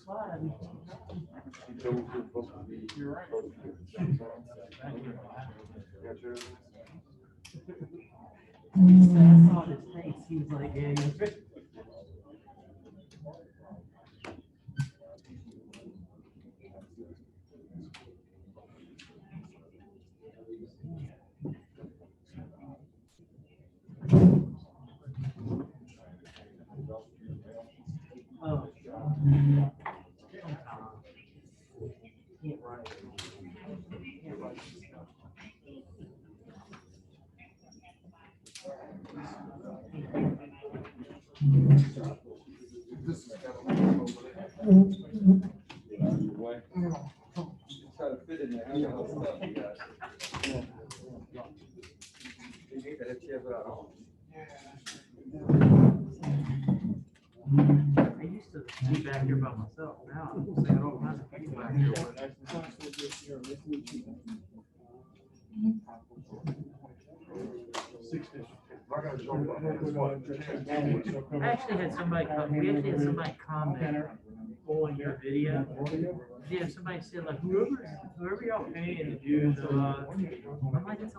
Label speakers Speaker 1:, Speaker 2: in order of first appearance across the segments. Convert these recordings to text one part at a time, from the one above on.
Speaker 1: slide.
Speaker 2: You're right.
Speaker 1: I saw his face. He was like, yeah, you're fit. Oh. Can't write. Can't write.
Speaker 3: Try to fit in there. How y'all stuff, you guys? You need to have chairs out.
Speaker 1: I used to be back here by myself. Now I'm saying all kinds of people back here. I actually had somebody come. We actually had somebody comment on your video. Yeah, somebody said like whoever y'all paying to do the. I'm like it's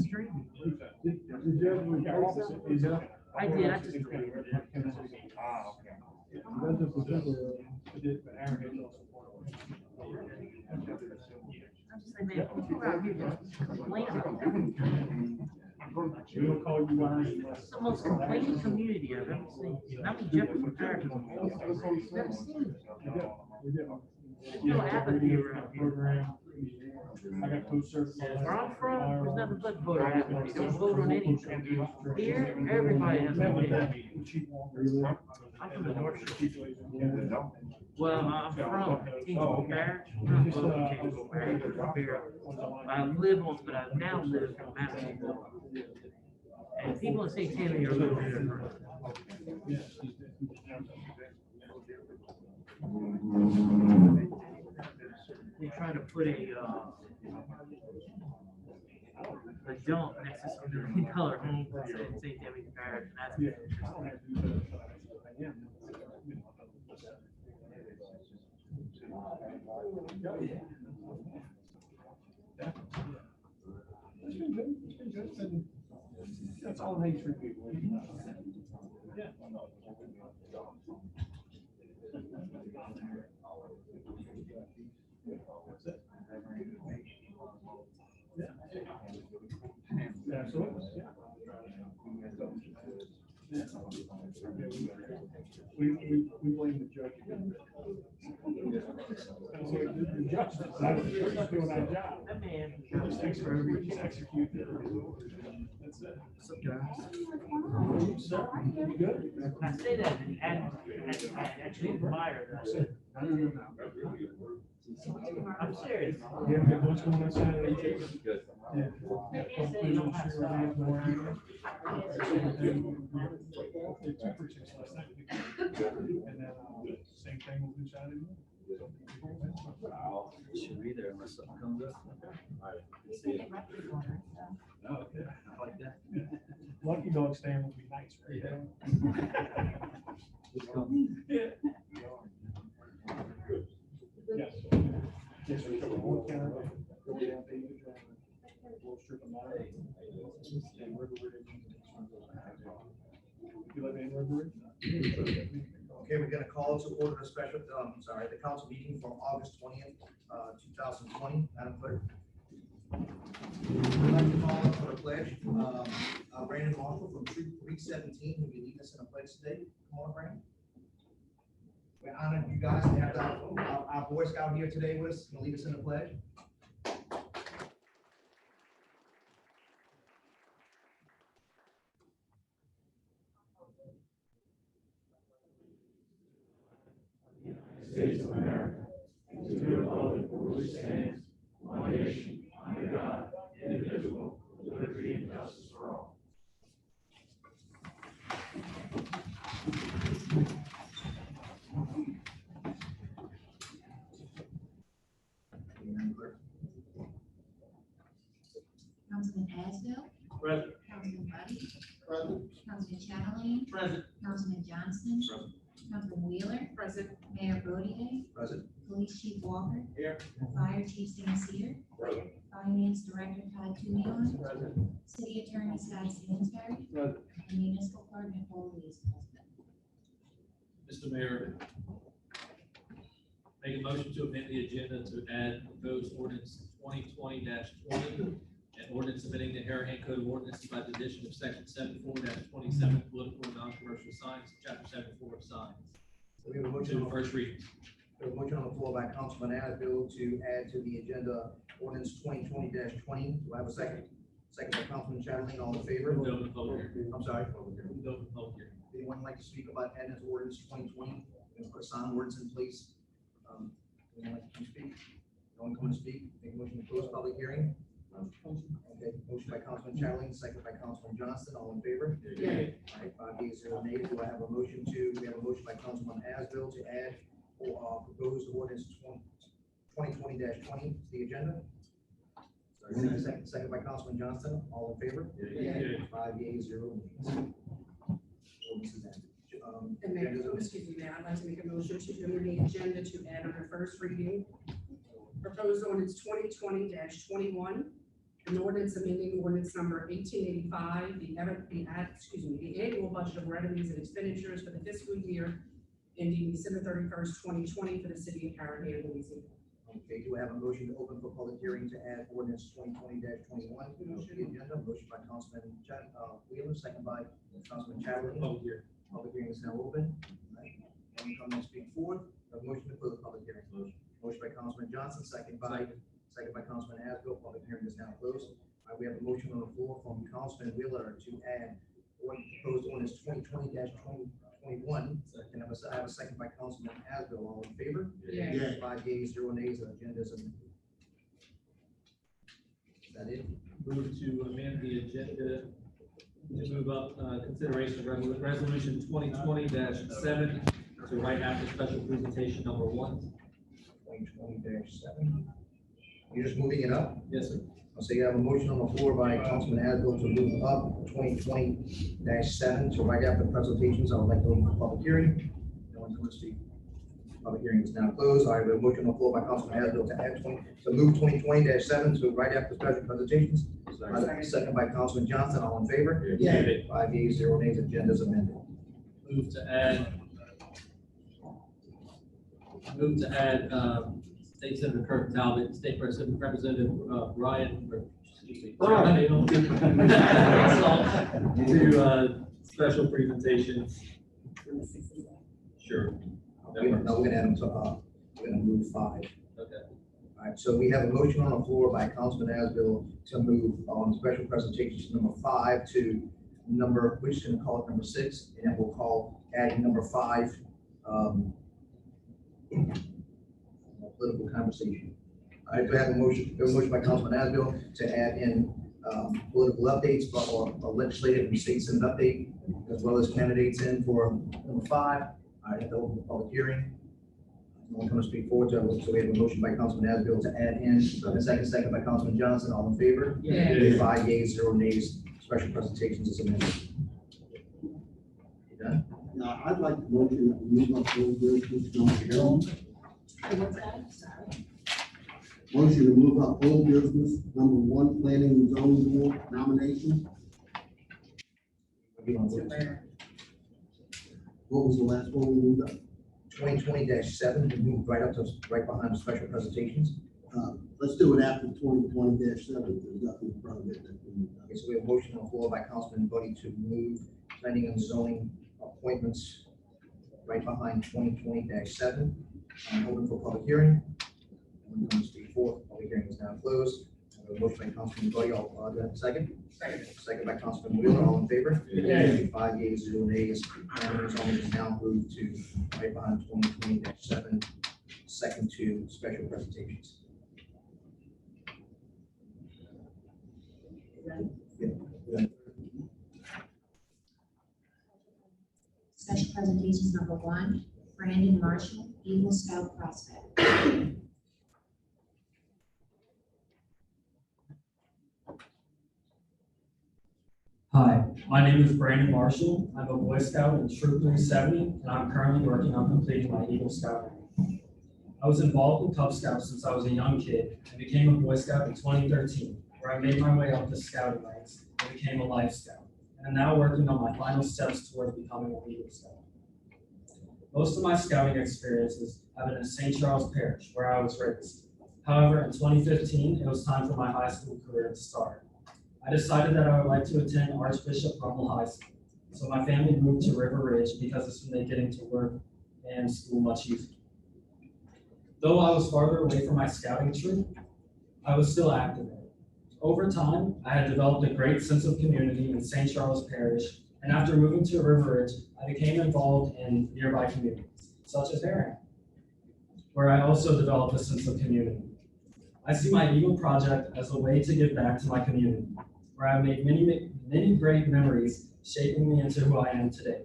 Speaker 1: streaming. I did. I just deleted it.
Speaker 2: Ah, okay. That's just I did, but Aaron had no support.
Speaker 1: I'm just like, man, people out here just complaining.
Speaker 2: We don't call you Aaron.
Speaker 1: It's the most complaining community I've ever seen. Not in Jefferson Parish. Never seen it. There's no apathy around here.
Speaker 2: I got
Speaker 1: Where I'm from, there's nothing but voter apathy. Don't vote on anything. Here, everybody has an opinion. I'm from the North Shore. Well, I'm from Kingsville Parish. I'm from Kingsville Parish. I live on, but I now live in Madisonville. And people in St. Tammany are a little different. They're trying to put a dump next to some $1 million homes in St. Tammany Parish, and that's
Speaker 2: That's all Main Street people. Yeah. Yeah, absolutely. Yeah. We blame the judge. The judge is doing our job.
Speaker 1: that man.
Speaker 2: Just execute. That's it. Sir, you good?
Speaker 1: I say that and actually admire that. I'm serious.
Speaker 2: Yeah, what's going on Saturday?
Speaker 3: Good.
Speaker 2: Yeah. And then same thing will do Saturday.
Speaker 3: Should be there unless something comes up. See it. Oh, okay. I like that.
Speaker 2: Lucky dog stand would be nice, right?
Speaker 3: Just come.
Speaker 2: Yeah. Yes. Yes, we cover one county, go down David Drive, we'll strip them out. And River Ridge. You live in River Ridge?
Speaker 4: Okay, we're gonna call to order the special, the council meeting for August 20th, 2020, Madam Clerk. I'd like to call up for the pledge, Brandon Marshall from Troop 317, who will be leading us in a pledge today. Come on, Brandon. We're honored you guys to have our Boy Scout here today with us, to lead us in a pledge.
Speaker 5: States of America, to the republic for which it stands, one nation, under God, indivisible, with liberty and justice for all.
Speaker 6: Councilman Asbell.
Speaker 1: Present.
Speaker 6: Councilman Buddy.
Speaker 4: Present.
Speaker 6: Councilman Chatelain.
Speaker 1: Present.
Speaker 6: Councilman Johnson.
Speaker 3: Present.
Speaker 6: Councilman Wheeler.
Speaker 7: Present.
Speaker 6: Mayor Bodier,
Speaker 4: Present.
Speaker 6: Police Chief Walker.
Speaker 1: Here.
Speaker 6: Fire Chief Sincere.
Speaker 1: Present.
Speaker 6: Finance Director Todd Tumion.
Speaker 1: Present.
Speaker 6: City Attorney Scott Sainsbury.
Speaker 1: Present.
Speaker 6: And Municipal Clerk Nicole Lee is present.
Speaker 3: Mr. Mayor, make a motion to amend the agenda to add proposed ordinance 2020-20 and ordinance amending the Harahan Code of Ordinances by the addition of section 74-27 political and non-commercial signs, chapter 74 of signs.
Speaker 4: We have a motion
Speaker 3: To
Speaker 4: on
Speaker 3: first reading.
Speaker 4: we have a motion on the floor by Councilman Asbill to add to the agenda ordinance 2020-20. Do I have a second? Second by Councilman Chatterley, all in favor?
Speaker 3: Move to open the public hearing.
Speaker 4: I'm sorry.
Speaker 3: Move to open the public hearing.
Speaker 4: Anyone like to speak about adding to ordinance 2020? We're gonna put a sign ordinance in place. Anyone like to speak? No one come to speak? Make a motion to close public hearing? Okay, motion by Councilman Chatterley, second by Councilman Johnston, all in favor?
Speaker 7: Yay.
Speaker 4: All right, 5 yeas, 0 nays. Do I have a motion we have a motion by Councilman Asbill to add or proposed ordinance 2020-20 to the agenda? Second by Councilman Johnston, all in favor?
Speaker 3: Yay.
Speaker 4: 5 yeas, 0 nays. Ordinance is added.
Speaker 7: And Mayor, excuse me, Mayor, I'd like to make a motion to amend the agenda to add on the first reading. Proposed ordinance 2020-21, an ordinance amending ordinance number 1885, the annual budget of revenues and expenditures for the fiscal year ending December 31st, 2020 for the city of Harahan, Louisiana.
Speaker 4: Okay, do I have a motion to open for public hearing to add ordinance 2020-21 to the agenda? Motion by Councilman Wheeler, second by Councilman Chatterley.
Speaker 3: Public hearing.
Speaker 4: Public hearing is now open. Right. Anyone come and speak forward? A motion to close the public hearing. Motion by Councilman Johnson, second by Councilman Asbill. Public hearing is now closed. We have a motion on the floor from Councilman Wheeler to add proposed ordinance 2020-21. And I have a second by Councilman Asbill. All in favor?
Speaker 7: Yay.
Speaker 4: 5 yeas, 0 nays. The agenda is amended. Is that it?
Speaker 3: Move to amend the agenda to move up consideration of resolution 2020-7 to right after special presentation number 1.
Speaker 4: 2020-7. You're just moving it up?
Speaker 3: Yes, sir.
Speaker 4: So you have a motion on the floor by Councilman Asbill to move up 2020-7 to right after presentations. I would like to open the public hearing. No one come to speak. Public hearing is now closed. I have a motion on the floor by Councilman Asbill to add move 2020-7 to right after special presentations. Second by Councilman Johnson. All in favor?
Speaker 3: Yay.
Speaker 4: 5 yeas, 0 nays. Agenda is amended.
Speaker 3: Move to add State Senator Kirk Talbot, State Representative Brian, or, excuse me, Brian, to special presentations. Sure.
Speaker 4: No, we're gonna add them to, we're gonna move 5.
Speaker 3: Okay.
Speaker 4: All right, so we have a motion on the floor by Councilman Asbill to move on special presentations number 5 to number, we're just gonna call it number 6, and then we'll call adding number 5, political conversation. All right, do I have a motion by Councilman Asbill to add in political updates or legislative and state senate update, as well as candidates in for number 5. I have to open the public hearing. No one going to speak forward to it, so we have a motion by Councilman Asbill to add in, a second by Councilman Johnson. All in favor?
Speaker 7: Yay.
Speaker 4: 5 yeas, 0 nays. Special presentations is amended. You done?
Speaker 5: Now, I'd like to motion that we move up old business number 1.
Speaker 7: What's that? Sorry.
Speaker 5: Motion to move up old business number 1, planning and zoning board nomination. What was the last one we moved up?
Speaker 4: 2020-7, we moved right up to right behind the special presentations.
Speaker 5: Let's do it after 2020-7. There's nothing from it.
Speaker 4: Okay, so we have a motion on the floor by Councilman Buddy to move planning and zoning appointments right behind 2020-7. Open for public hearing. Anyone come to speak forth? Public hearing is now closed. I have a motion by Councilman Buddy. I'll second. Second by Councilman Wheeler. All in favor?
Speaker 7: Yay.
Speaker 4: 5 yeas, 0 nays. Planning and zoning is now moved to right behind 2020-7, second to special presentations. Yeah.
Speaker 6: Special presentations number 1, Brandon Marshall, Eagle Scout Prospect.
Speaker 8: Hi, My name is Brandon Marshall. I'm a Boy Scout in Troop 370, and I'm currently working on completing my Eagle Scout rank. I was involved with Cub Scouts since I was a young kid and became a Boy Scout in 2013, where I made my way up the scouting ranks and became a Life Scout, and I'm now working on my final steps toward becoming an Eagle Scout. Most of my scouting experiences have been in St. Charles Parish, where I was raised. However, in 2015, it was time for my high school career to start. I decided that I would like to attend Archbishop Rummel High School, so my family moved to River Ridge because this would make getting to work and school much easier. Though I was farther away from my scouting troop, I was still active in it. Over time, I had developed a great sense of community in St. Charles Parish, and after moving to River Ridge, I became involved in nearby communities, such as Harahan, where I also developed a sense of community. I see my Eagle project as a way to give back to my community, where I made many great memories, shaping me into who I am today.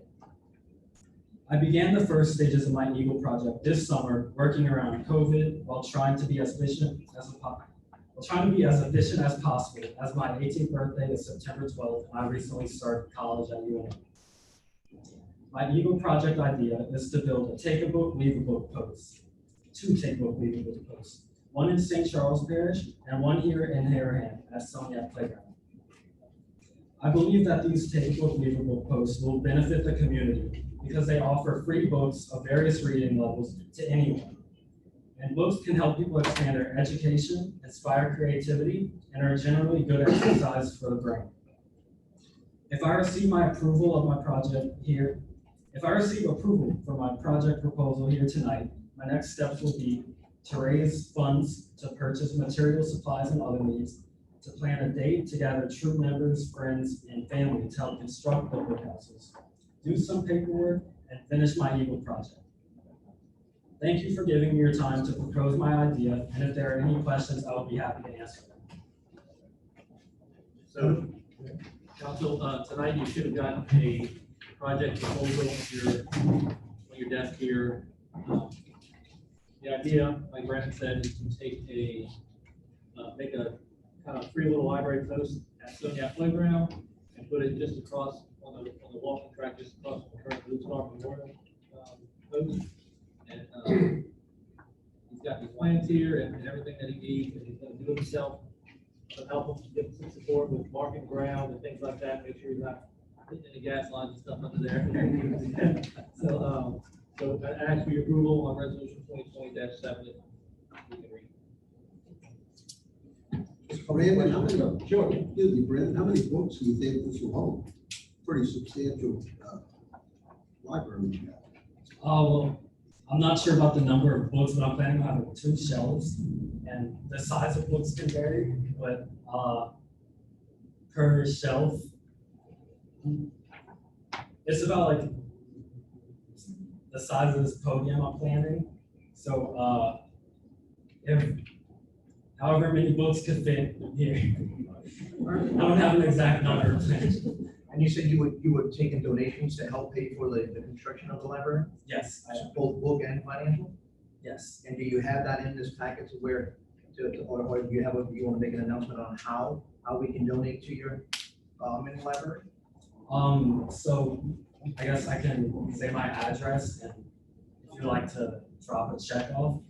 Speaker 8: I began the first stages of my Eagle project this summer, working around COVID while trying to be as efficient as possible, as my 18th birthday is September 12th, and I recently started college at UNM. My Eagle project idea is to build a take a book, leave a book post. 2 take a book, leave a book posts. One in St. Charles Parish and one here in Harahan at Sonia Playground. I believe that these take a book, leave a book posts will benefit the community because they offer free books of various reading levels to anyone. And books can help people expand their education, inspire creativity, and are generally good exercise for the brain. If I receive approval for my project proposal here tonight, my next steps will be to raise funds to purchase material, supplies, and other needs, to plan a date to gather troop members, friends, and family to help construct the book houses, do some paperwork, and finish my Eagle project. Thank you for giving me your time to propose my idea, and if there are any questions, I will be happy to answer them.
Speaker 3: So, Council, tonight you should have gotten a project proposal on your desk here. The idea, like Brandon said, is to make a kind of free little library post at Sonia Playground and put it just across on the walking track, just across from the current Blue Star Memorial post. And he's got his plans here and everything that he needs, and he's going to do it himself. To help him get some support with marking ground and things like that. Make sure he's not hitting any gas lines and stuff under there. So I ask for your approval on resolution 2020-7. We can read.
Speaker 9: Brandon, how many,
Speaker 3: Sure.
Speaker 9: excuse me, Brandon, how many books do you think this will hold? Pretty substantial library you got.
Speaker 8: Oh, well, I'm not sure about the number of books, but I'm planning on having 2 shelves, and the size of books can vary, but per shelf, it's about like the size of this podium I'm planning. So if however many books could fit here, I don't have an exact number.
Speaker 4: And you said you would take in donations to help pay for the construction of the library?
Speaker 8: Yes,
Speaker 4: Both book and financial?
Speaker 8: yes.
Speaker 4: And do you have that in this packet to where, or do you want to make an announcement on how we can donate to your mini library?
Speaker 8: So I guess I can say my address, and if you'd like to drop a check off.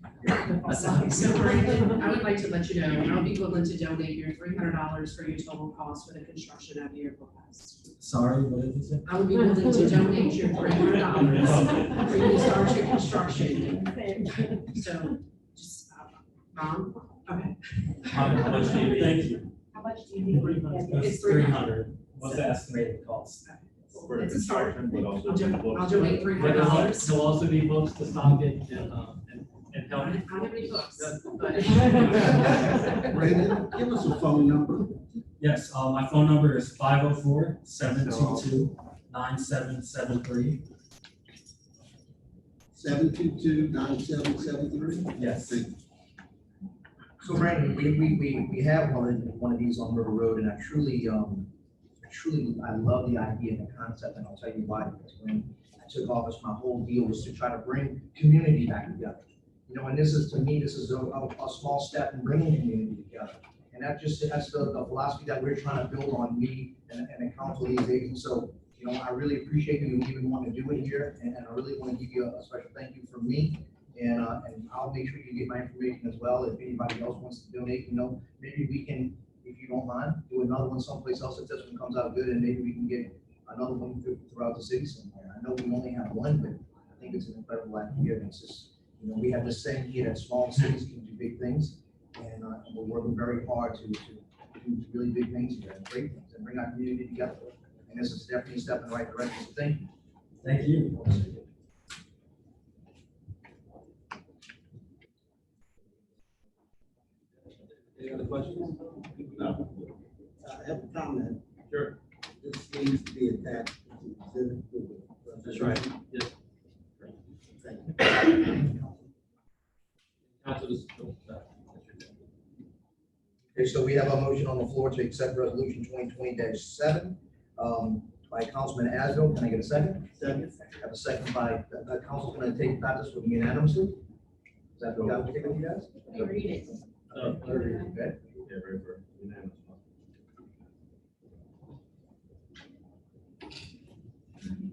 Speaker 7: So Brandon, I would like to let you know, I'll be willing to donate your $300 for your total cost for the construction of your bookhouse.
Speaker 8: Sorry, what did you say?
Speaker 7: I would be willing to donate your $300 for you to start your construction. So, just, Mom, okay.
Speaker 8: How much do you, thank you.
Speaker 6: How much do you need?
Speaker 8: It's 300, what's the estimated cost?
Speaker 2: For the
Speaker 7: It's a start.
Speaker 2: construction, but also.
Speaker 7: I'll donate
Speaker 3: But
Speaker 7: $300.
Speaker 3: there'll also be books to stock it and
Speaker 7: I
Speaker 3: help.
Speaker 7: don't have any books, but.
Speaker 9: Brandon, give us a phone number.
Speaker 8: Yes, my phone number is 504-722-9773.
Speaker 9: 722-9773.
Speaker 8: Yes.
Speaker 9: Thank you.
Speaker 4: So Brandon, we have one of these on River Road, and I truly, I love the idea and the concept, and I'll tell you why. Because when I took office, my whole deal was to try to bring community back together. You know, and this is, to me, this is a small step in bringing community together. And that's the philosophy that we're trying to build on, me and the council liaison. So, you know, I really appreciate you even wanting to do it here, and I really want to give you a special thank you from me. And I'll make sure you get my information as well. If anybody else wants to donate, you know, maybe we can, if you don't mind, do another one someplace else if this one comes out good, and maybe we can get another one throughout the city somewhere. I know we only have one, but I think it's an incredible idea. And it's just, you know, we have this saying here that small cities can do big things, and we're working very hard to do really big things here and great things and bring our community together. And this is definitely a step in the right direction. So thank you.
Speaker 8: Thank you.
Speaker 3: Any other questions? No.
Speaker 9: I have a comment.
Speaker 3: Sure.
Speaker 9: This needs to be attached to the exhibit to the.
Speaker 3: That's right. Yes.
Speaker 9: Thank you.
Speaker 3: Council is.
Speaker 4: Okay, so we have a motion on the floor to accept resolution 2020-7 by Councilman Asbill. Can I get a second?
Speaker 9: Second.
Speaker 4: Have a second by Council. Can I take this with unanimously? Is that what you got with you guys?
Speaker 6: Let me read it.
Speaker 4: Okay.
Speaker 3: Yeah, very good. Unanimous.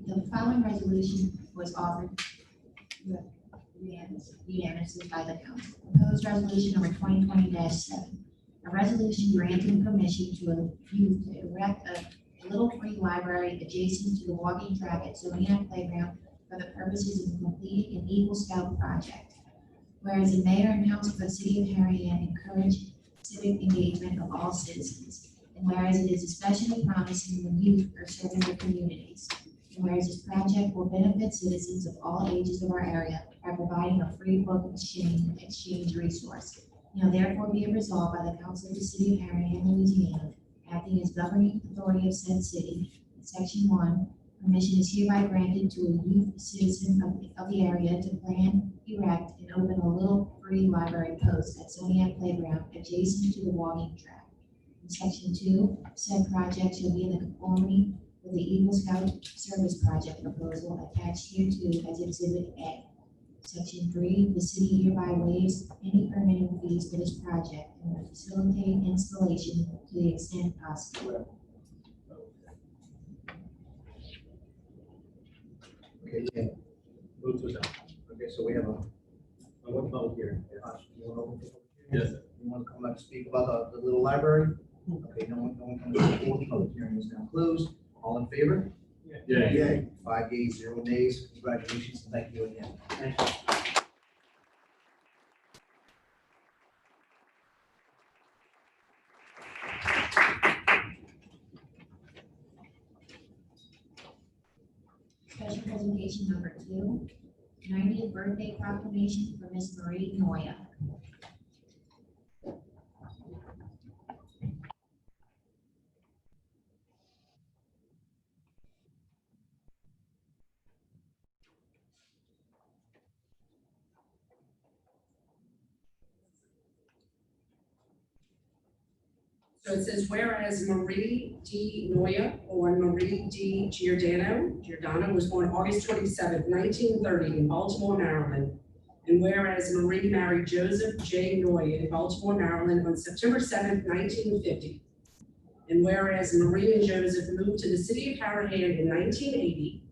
Speaker 6: The following resolution was offered unanimously by the council. Proposed resolution number 2020-7. A resolution granting permission to a youth to erect a little free library adjacent to the walking track at Zodiac Playground for the purposes of completing an Eagle Scout project. Whereas the mayor and council of the city of Harahan encourage civic engagement of all citizens. And whereas it is especially promising when youth are serving their communities. And whereas this project will benefit citizens of all ages of our area by providing a free book exchange resource. Now therefore be it resolved by the council of the city of Harahan, Louisiana, acting as governing authority of said city. Section 1, permission is hereby granted to a youth citizen of the area to plan, erect, and open a little free library post at Zodiac Playground adjacent to the walking track. In section 2, said project shall be in the conformity with the Eagle Scout Service Project proposal attached hereto as Exhibit A. Section 3, the city hereby waives any permitting fees for this project and will facilitate installation to the extent possible.
Speaker 4: Okay, yeah.
Speaker 3: Move to adopt.
Speaker 4: Okay, so we have one vote here. You want to open the public hearing?
Speaker 3: Yes, sir.
Speaker 4: You want to come back to speak about the little library? Okay, no one comes to the public hearing is now closed. All in favor?
Speaker 3: Yeah.
Speaker 4: Yay. 5 yeas, 0 nays. Congratulations and thank you again. Thank you.
Speaker 6: Special presentation number 2, 90th birthday proclamation for Miss Marie Noya.
Speaker 7: So it says, whereas Marie D. Noya or Marie D. Giordano was born August 27th, 1930 in Baltimore, Maryland. And whereas Marie married Joseph J. Noya in Baltimore, Maryland on September 7th, 1950. And whereas Marie and Joseph moved to the city of Harahan in 1980.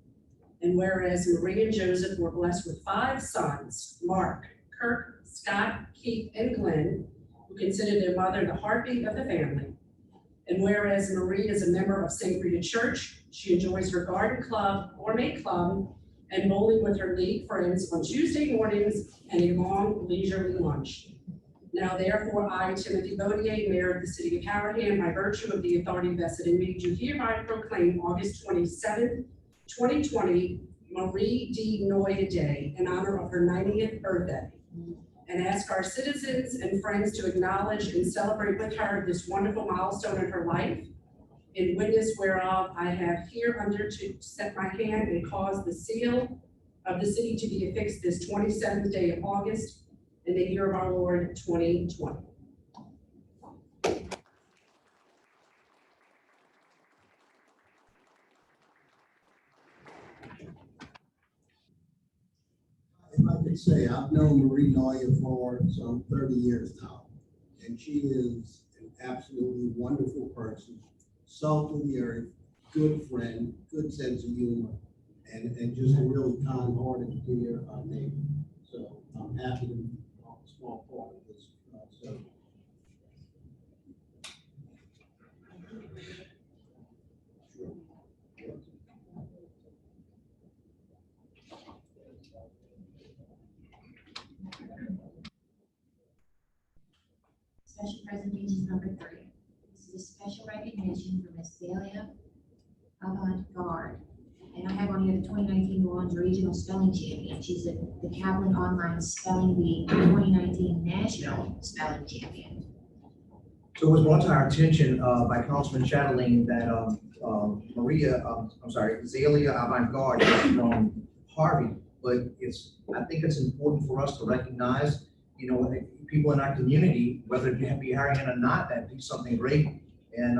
Speaker 7: And whereas Marie and Joseph were blessed with 5 sons, Mark, Kirk, Scott, Keith, and Glenn, who considered their mother the heartbeat of the family. And whereas Marie is a member of St. Rita Church, she enjoys her garden club, gourmet club, and bowling with her league friends on Tuesday mornings and a long leisurely lunch. Now therefore, I, Timothy Bodier, Mayor of the City of Harahan, by virtue of the authority vested in me, do hereby proclaim August 27th, 2020, Marie D. Noya Day in honor of her 90th birthday. And ask our citizens and friends to acknowledge and celebrate with her this wonderful milestone in her life, in witness whereof I have hereunder to set my hand and cause the seal of the city to be affixed this 27th day of August in the year of our Lord 2020.
Speaker 9: If I could say, I've known Marie Noya for some 30 years now, and she is an absolutely wonderful person, salt of the earth, good friend, good sense of humor, and just a really kind-hearted, dear neighbor. So I'm happy to be a small part of this. So
Speaker 6: Special presentation number 3. This is a special recognition for Miss Celia Avant-Garde. And I have on here the 2019 New Orleans Regional Spelling Champion. She's the Kaplan Online Spelling Bee 2019 National Spelling Champion.
Speaker 4: So it was brought to our attention by Councilman Chatelain that Zelia Avant-Garde is from Harvey, but I think it's important for us to recognize, people in our community, whether it be Harahan or not, that do something great. And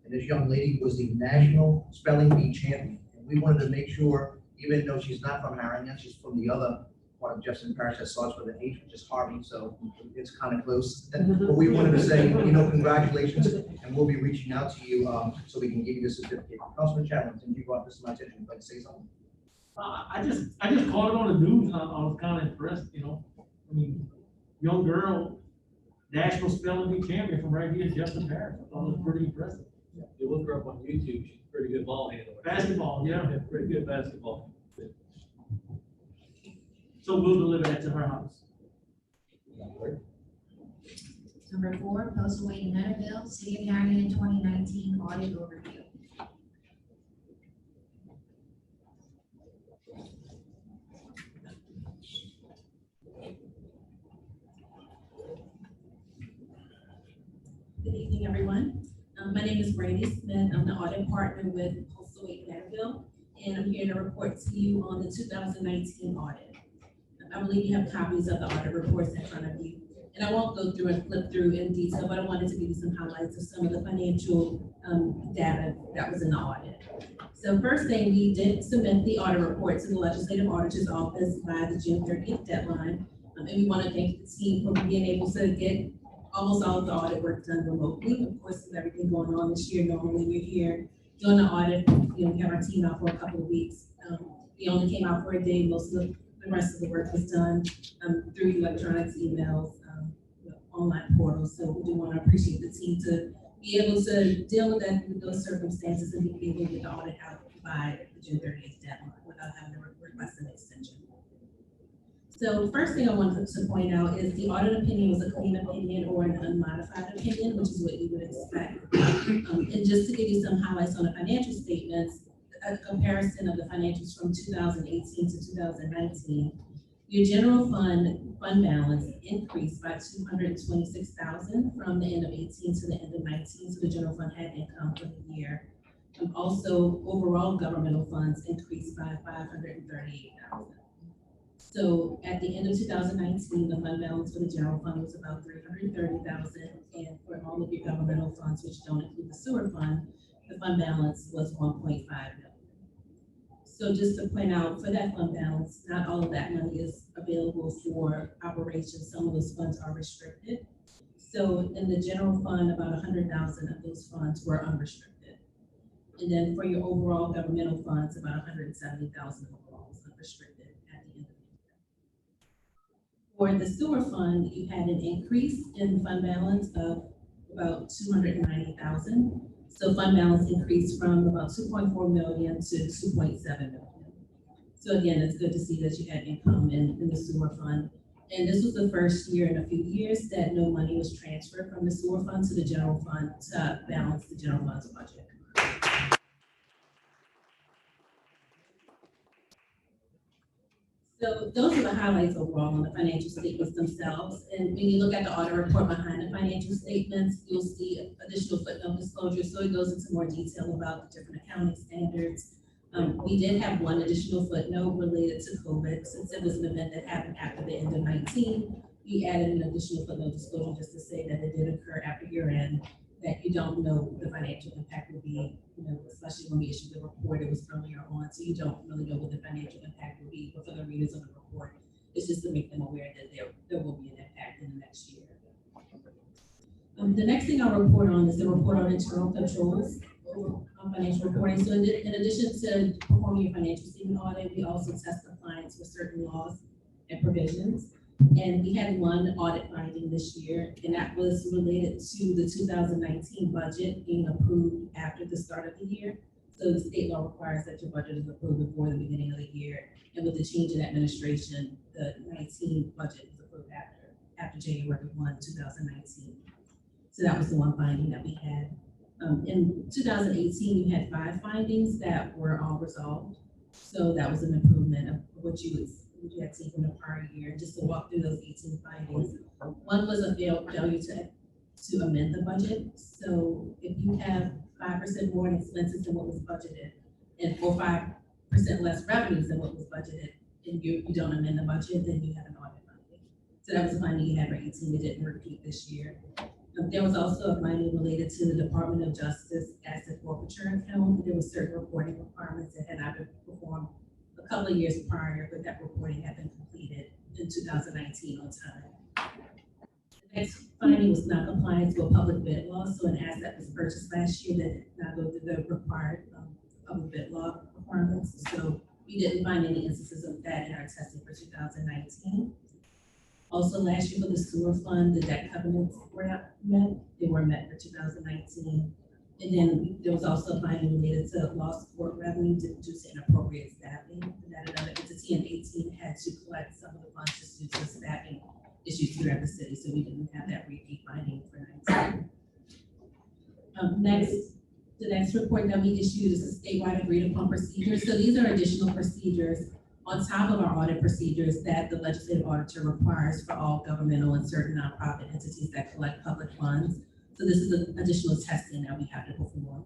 Speaker 4: this young lady was the National Spelling Bee champion. And we wanted to make sure, even though she's not from Harahan, she's from the other part of Jefferson Parish that starts with an H, which is Harvey, so it's kind of close. But we wanted to say, congratulations, and we'll be reaching out to you so we can give you the certificate. Councilman Chapman, since you brought this to my attention, would you like to say something?
Speaker 1: I just caught it on the news, and I was kind of impressed, I mean, young girl, national spelling bee champion from right here in Jefferson Parish. I thought it was pretty impressive.
Speaker 3: Yeah, you look her up on YouTube, she's a pretty good ball handler.
Speaker 1: Basketball, yeah.
Speaker 3: Pretty good basketball.
Speaker 1: So we'll deliver that to her house.
Speaker 6: Number 4, Postal Wade Netterville, City of Harahan 2019 Audit Overview.
Speaker 10: Good evening, everyone. My name is Brady Smith. I'm the audit partner with Postal Wade Netterville, and I'm here to report to you on the 2019 audit. I believe you have copies of the audit reports in front of you. And I won't go through and flip through in detail, but I wanted to give you some highlights of some of the financial data that was in the audit. So first thing, we did submit the audit report to the Legislative Auditor's Office by the June 30th deadline. And we want to thank the team for being able to get almost all of the audit work done remotely. Of course, with everything going on this year, normally we're here doing the audit. We have our team out for a couple of weeks. We only came out for a day. Most of the rest of the work was done through electronics, emails, online portals. So we do want to appreciate the team to be able to deal with that, with those circumstances, and be able to get the audit out by the June 30th deadline without having to request an extension. So the first thing I wanted to point out is the audit opinion was a clean opinion or an unmodified opinion, which is what you would expect. And just to give you some highlights on the financial statements, a comparison of the financials from 2018 to 2019, your general fund balance increased by $226,000 from the end of 18 to the end of 19. So the general fund had income for the year. Also, overall governmental funds increased by $538,000. So at the end of 2019, the fund balance for the general fund was about $330,000, and for all of your governmental funds, which don't include the sewer fund, the fund balance was $1.5 million. So just to point out, for that fund balance, not all of that money is available for operations. Some of those funds are restricted. So in the general fund, about $100,000 of those funds were unrestricted. And then for your overall governmental funds, about $170,000 overall was unrestricted at the end of the year. For the sewer fund, you had an increase in fund balance of about $290,000. So fund balance increased from about 2.4 million to 2.7 million. So again, it's good to see that you had income in the sewer fund. And this was the first year in a few years that no money was transferred from the sewer fund to the general fund to balance the general fund's budget. So those are the highlights overall on the financial statements themselves. And when you look at the audit report behind the financial statements, you'll see additional footnote disclosure. So it goes into more detail about the different accounting standards. We did have one additional footnote related to COVID. Since it was an event that happened after the end of 19, we added an additional footnote disclosure just to say that it did occur after year end, that you don't know what the financial impact will be, especially when we issued the report, it was earlier on, so you don't really know what the financial impact will be. But for the readers of the report, it's just to make them aware that there will be an impact in the next year. The next thing I'll report on is the report on internal controls on financial reporting. So in addition to performing a financial statement audit, we also test compliance with certain laws and provisions. And we had one audit finding this year, and that was related to the 2019 budget being approved after the start of the year. So the state law requires that your budget is approved before the beginning of the year. And with the change in administration, the 19 budget was approved after January 1, 2019. So that was the one finding that we had. In 2018, we had 5 findings that were all resolved. So that was an improvement of what you had seen from the prior year. Just to walk through those 18 findings. One was a failure to amend the budget. So if you have 5% more in expenses than what was budgeted, and 5% less revenues than what was budgeted, and you don't amend the budget, then you have an audit finding. So that was a finding you had for 18 that didn't repeat this year. There was also a finding related to the Department of Justice asset forfeiture account. There were certain reporting requirements that had not been performed a couple of years prior, but that reporting had been completed in 2019 on time. The next finding was not compliance with public bid law. So an asset was purchased last year that did not go through the required public bid law requirements. So we didn't find any instances of that in our testing for 2019. Also last year for the sewer fund, the debt covenants were not met. They were met for 2019. And then there was also a finding related to lost court revenue due to inappropriate staffing. And that another entity in 18 had to collect some of the funds just due to staffing issues here at the city. So we didn't have that repeat finding for 19. The next report that we issued is a statewide agreed upon procedure. So these are additional procedures on top of our audit procedures that the legislative auditor requires for all governmental and certain nonprofit entities that collect public funds. So this is an additional testing that we have to perform.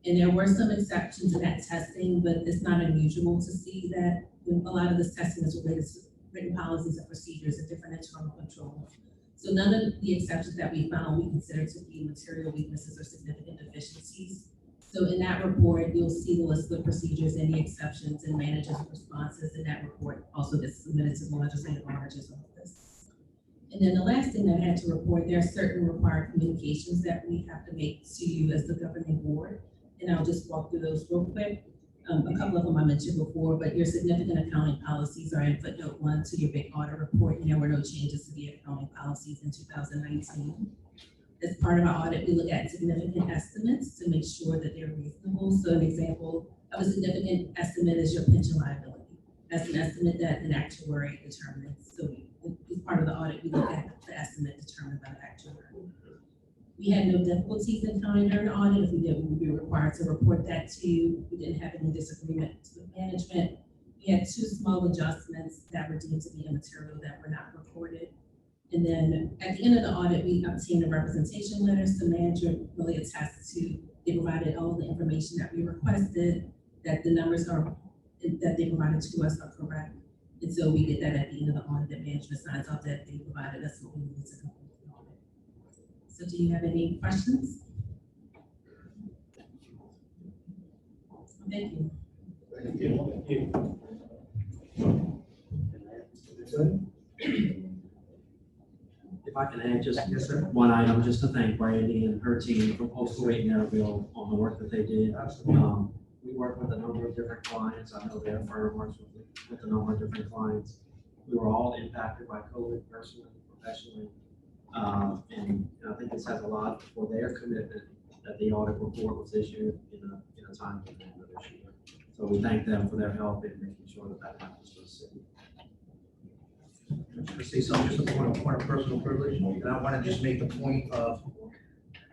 Speaker 10: And there were some exceptions in that testing, but it's not unusual to see that a lot of this testing is related to written policies and procedures and different internal controls. So none of the exceptions that we found we consider to be material weaknesses or significant deficiencies. So in that report, you'll see the list of procedures and the exceptions and managers' responses in that report. Also gets submitted to the legislative auditor's office. And then the last thing that I had to report, there are certain required communications that we have to make to you as the governing board. And I'll just walk through those real quick. A couple of them I mentioned before, but your significant accounting policies are in footnote 1 to your big audit report, and there were no changes to the accounting policies in 2019. As part of our audit, we look at significant estimates to make sure that they're reasonable. So an example of a significant estimate is your pension liability. That's an estimate that an actuary determines. So as part of the audit, we look at the estimate determined by the actuary. We had no difficulties in counting during the audit. If we did, we would be required to report that to you. We didn't have any disagreement with management. We had 2 small adjustments that were deemed to be immaterial that were not reported. And then at the end of the audit, we obtained a representation letter. So manager really attests to, they provided all the information that we requested, that the numbers that they provided to us are correct. And so we get that at the end of the audit, that management signs off that they provided us what we needed to complete the audit. So do you have any questions? Thank you.
Speaker 2: Thank you.
Speaker 11: If I can add just one item, just to thank Brandy and her team from Postal 8 Narrowville on the work that they did. We work with a number of different clients. I know their firm works with a number of different clients. We were all impacted by COVID personally, professionally. And I think this has a lot for their commitment that the audit report was issued in a timely manner this year. So we thank them for their help in making sure that that happens for the city.
Speaker 4: I'm just gonna say something, just a point of personal privilege, and I want to just make the point of,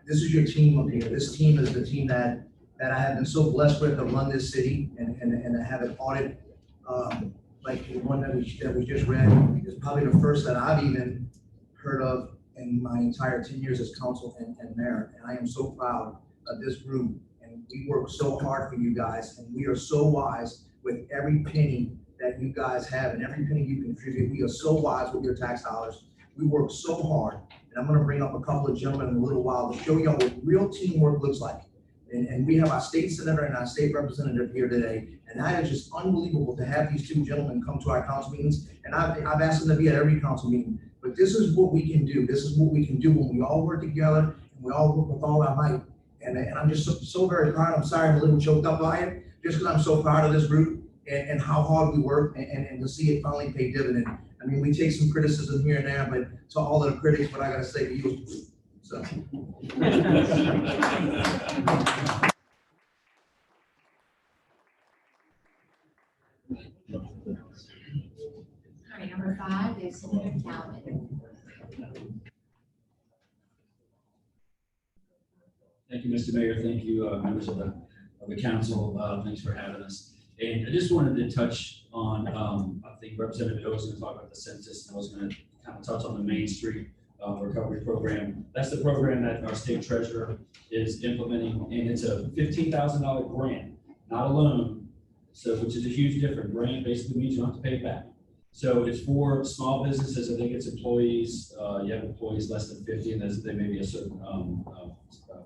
Speaker 4: this is your team up here. This team is the team that I have been so blessed with to run this city and to have an audit like the one that we just read is probably the first that I've even heard of in my entire 10 years as council and mayor. And I am so proud of this group, and we work so hard for you guys, and we are so wise with every penny that you guys have and every penny you contribute. We are so wise with your tax dollars. We work so hard, and I'm gonna bring up a couple of gentlemen in a little while to show y'all what real teamwork looks like. And we have our state senator and our state representative here today, and that is just unbelievable to have these 2 gentlemen come to our council meetings. And I've asked them to be at every council meeting, but this is what we can do. This is what we can do when we all work together We all work with all our might. And I'm just so very proud. I'm sorry I'm a little choked up by it, just because I'm so proud of this group and how hard we work and to see it finally pay dividend. I mean, we take some criticism here and there, but to all of the critics, what I gotta say to you, so.
Speaker 6: All right, number 5 is Senator Talbot.
Speaker 12: Thank you, Mr. Mayor. Thank you, members of the council. Thanks for having us. And I just wanted to touch on, I think Representative Hill was going to talk about the census, and I was going to kind of touch on the Main Street Recovery Program. That's the program that our state treasurer is implementing, and it's a $15,000 grant, not a loan. So, which is a huge difference. Grant basically means you don't have to pay it back. So it's for small businesses. I think it's employees. You have employees less than 50, and there may be a certain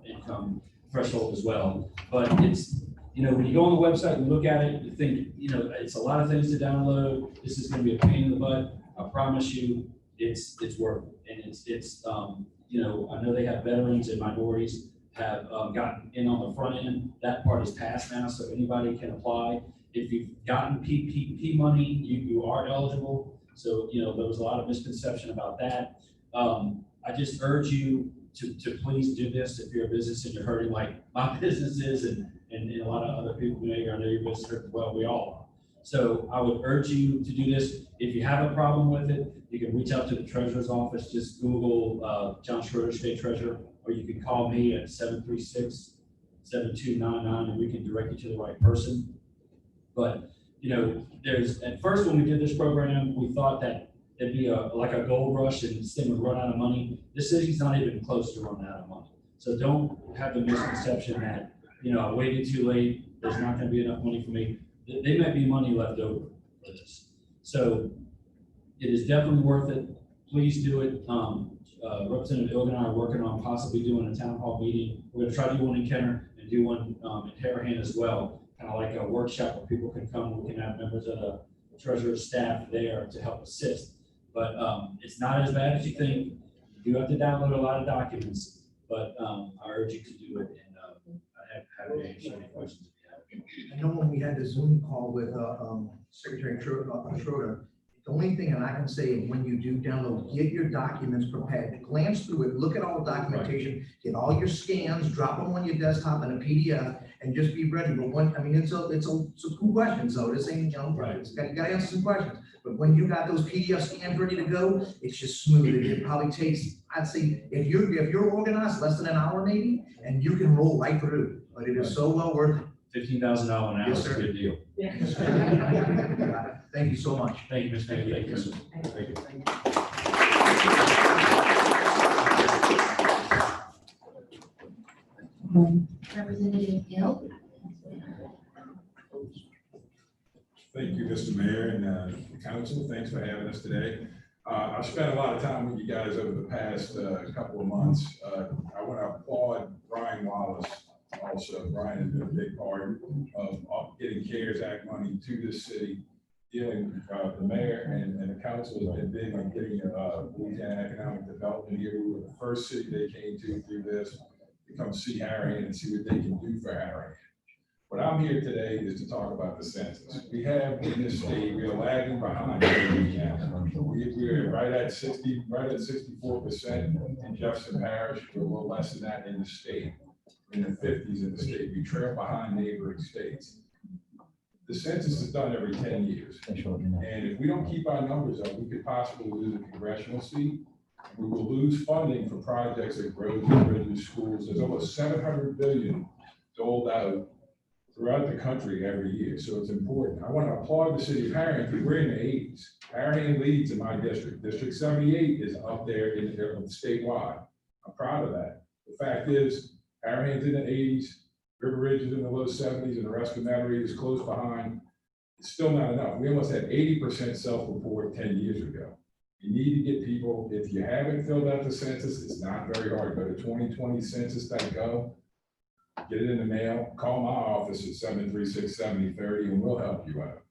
Speaker 12: income threshold as well. But it's, you know, when you go on the website and look at it, you think, you know, it's a lot of things to download. This is going to be a pain in the butt. I promise you, it's worth it. And it's you know, I know they have veterans and minorities have gotten in on the front end. That part is passed now, so anybody can apply. If you've gotten PPP money, you are eligible. So, you know, there was a lot of misconception about that. I just urge you to please do this if you're a business and you're hurting like my business is, and a lot of other people maybe I know your business hurt. Well, we all are. So I would urge you to do this. If you have a problem with it, you can reach out to the treasurer's office. Just Google John Schroeder, State Treasurer, or you can call me at 736-7299 and we can direct you to the right person. But, you know, at first when we did this program, we thought that it'd be like a gold rush and this thing would run out of money. This city's not even close to running out of money. So don't have the misconception that, you know, I waited too late, there's not gonna be enough money for me. There might be money left over for this. So it is definitely worth it. Please do it. Representative Ilg and I are working on possibly doing a town hall meeting. We're gonna try to do one in Kenner and do one in Harahan as well. Kind of like a workshop where people can come. We can have members of the treasurer's staff there to help assist. But it's not as bad as you think. You do have to download a lot of documents, but I urge you to do it. And I have to answer any questions if you have.
Speaker 4: I know when we had the Zoom call with Secretary Schroeder, the only thing that I can say is when you do download, get your documents prepared, glance through it, look at all the documentation, get all your scans, drop them on your desktop in a PDF, and just be ready. But when, I mean, it's a cool question, so this ain't, you know, you gotta answer some questions. But when you got those PDF scans ready to go, it's just smooth. It probably takes, I'd say, if you're organized, less than an hour maybe, and you can roll right through. But it is so well worth it.
Speaker 12: $15,000 an hour
Speaker 4: Yes,
Speaker 12: is a
Speaker 4: sir.
Speaker 12: good deal.
Speaker 4: Thank you so much.
Speaker 12: Thank you, Mr. Mayor. Thank you, sir.
Speaker 6: Representative Hill.
Speaker 13: Thank you, Mr. Mayor and council. Thanks for having us today. I've spent a lot of time with you guys over the past couple of months. I want to applaud Brian Wallace also. Brian has been a big part of getting CARES Act money to this city, dealing with the mayor and the council has been big on getting Louisiana economic development here. We were the first city they came to through this to come see Harahan and see what they can do for Harahan. What I'm here today is to talk about the census. We have in this state, we are lagging behind Louisiana. We're right at 64% in Jefferson Parish. We're a little less than that in the state. In the 50s in the state. We trail behind neighboring states. The census is done every 10 years. And if we don't keep our numbers up, we could possibly lose a congressional seat. We will lose funding for projects like roads and bridges, schools. There's almost $700 billion doled out throughout the country every year. So it's important. I want to applaud the city of Harahan because we're in the 80s. Harahan leads in my district. District 78 is up there in statewide. I'm proud of that. The fact is, Harahan's in the 80s, River Ridge is in the low 70s, and the rest of that area is close behind. It's still not enough. We almost had 80% self-report 10 years ago. You need to get people, if you haven't filled out the census, it's not very hard. Go to 2020census.gov, get it in the mail, call my office at 736-7030, and we'll help you out.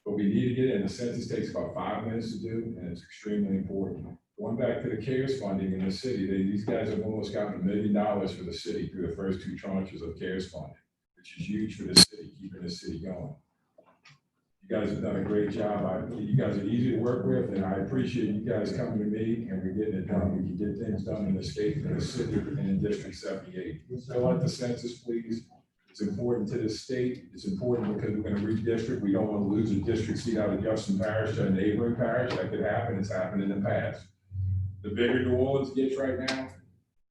Speaker 13: But we need to get it, and the census takes about 5 minutes to do, and it's extremely important. Going back to the CARES funding in the city, these guys have almost gotten $1 million for the city through the first 2 tranches of CARES funding, which is huge for the city, keeping the city going. You guys have done a great job. You guys are easy to work with, and I appreciate you guys coming to me, and we're getting it done. We can get things done in the state, in the city, and in District 78. Fill out the census, please. It's important to the state. It's important because we're going to redistrict. We don't want to lose a district seat out of Jefferson Parish to a neighboring parish. That could happen. It's happened in the past. The bigger New Orleans gets right now,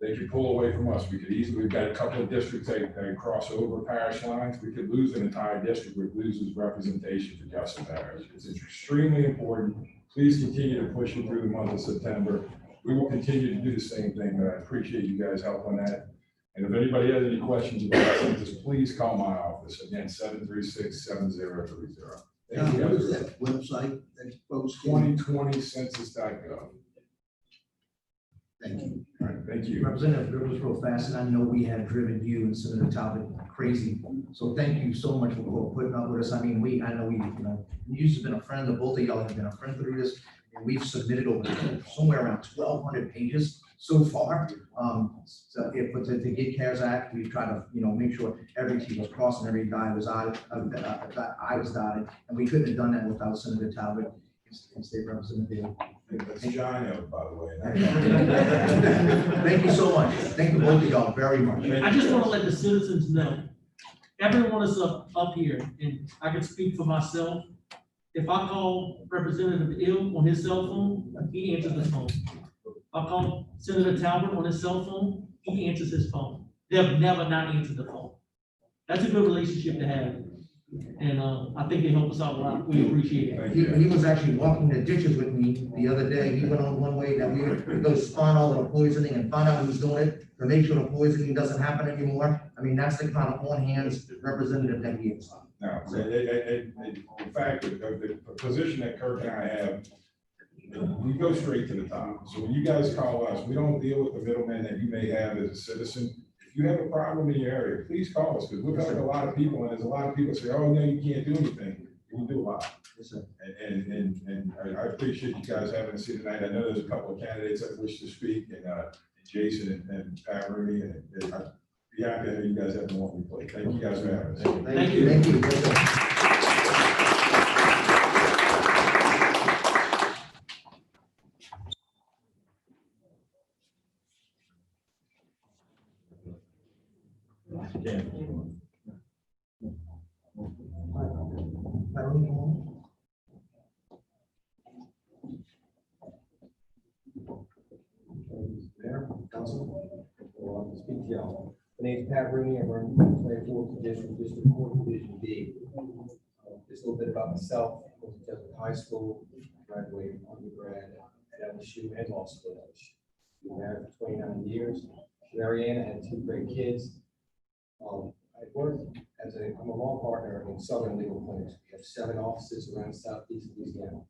Speaker 13: they could pull away from us. We could easily, we've got a couple of districts that cross over parish lines. We could lose an entire district, which loses representation for Jefferson Parish. It's extremely important. Please continue to push it through the month of September. We will continue to do the same thing, but I appreciate you guys' help on that. And if anybody has any questions about census, please call my office. Again, 736-7030. Thank you
Speaker 9: What is
Speaker 13: guys.
Speaker 9: that website that folks can?
Speaker 13: 2020census.gov.
Speaker 9: Thank you.
Speaker 13: All right, thank you.
Speaker 4: Representative, it was real fast, and I know we have driven you and Senator Talbot crazy. So thank you so much for putting up with us. I mean, I know you've been a friend, the both of y'all have been a friend through this, and we've submitted over somewhere around 1,200 pages so far. So to get CARES Act, we try to, make sure every T was crossed and every I was dotted, and we couldn't have done that without Senator Talbot and State Representative.
Speaker 13: That's John, by the way.
Speaker 4: Thank you so much. Thank you both of y'all very much.
Speaker 1: I just want to let the citizens know, everyone is up here, and I can speak for myself. If I call Representative Ill on his cell phone, he answers the phone. If I call Senator Talbot on his cell phone, he answers his phone. They'll never not answer the phone. That's a good relationship to have. And I think they help us out a lot. We appreciate it.
Speaker 4: He was actually walking the ditches with me the other day. He went on one way that we would go spawn all the poisoning and find out who's doing it to make sure the poisoning doesn't happen anymore. I mean, that's the kind of on-hands representative that he is.
Speaker 13: Now, in fact, the position that Kirk and I have, we go straight to the top. So when you guys call us, we don't deal with the middleman that you may have as a citizen. If you have a problem in your area, please call us, because we've helped a lot of people, and there's a lot of people say, oh, no, you can't do anything. We do a lot.
Speaker 4: Yes, sir.
Speaker 13: And I appreciate you guys having us here tonight. I know there's a couple of candidates that wish to speak, and Jason and Pat Rooney, and I'd be happy to have you guys have more on your plate. Thank you guys for having us.
Speaker 4: Thank you. Thank you. Yes, sir.
Speaker 14: Mayor, Council, I'll speak to y'all. My name is Pat Rooney. I'm running for 24th District Court Division D. Just a little bit about myself. I went to Jesuit High School, graduated from undergrad at LSU and law school at LSU. Been married for 29 years. Marianne, I had 2 great kids. I worked I'm a law partner in Southern Legal Clinics. We have 7 offices around Southeast Louisiana.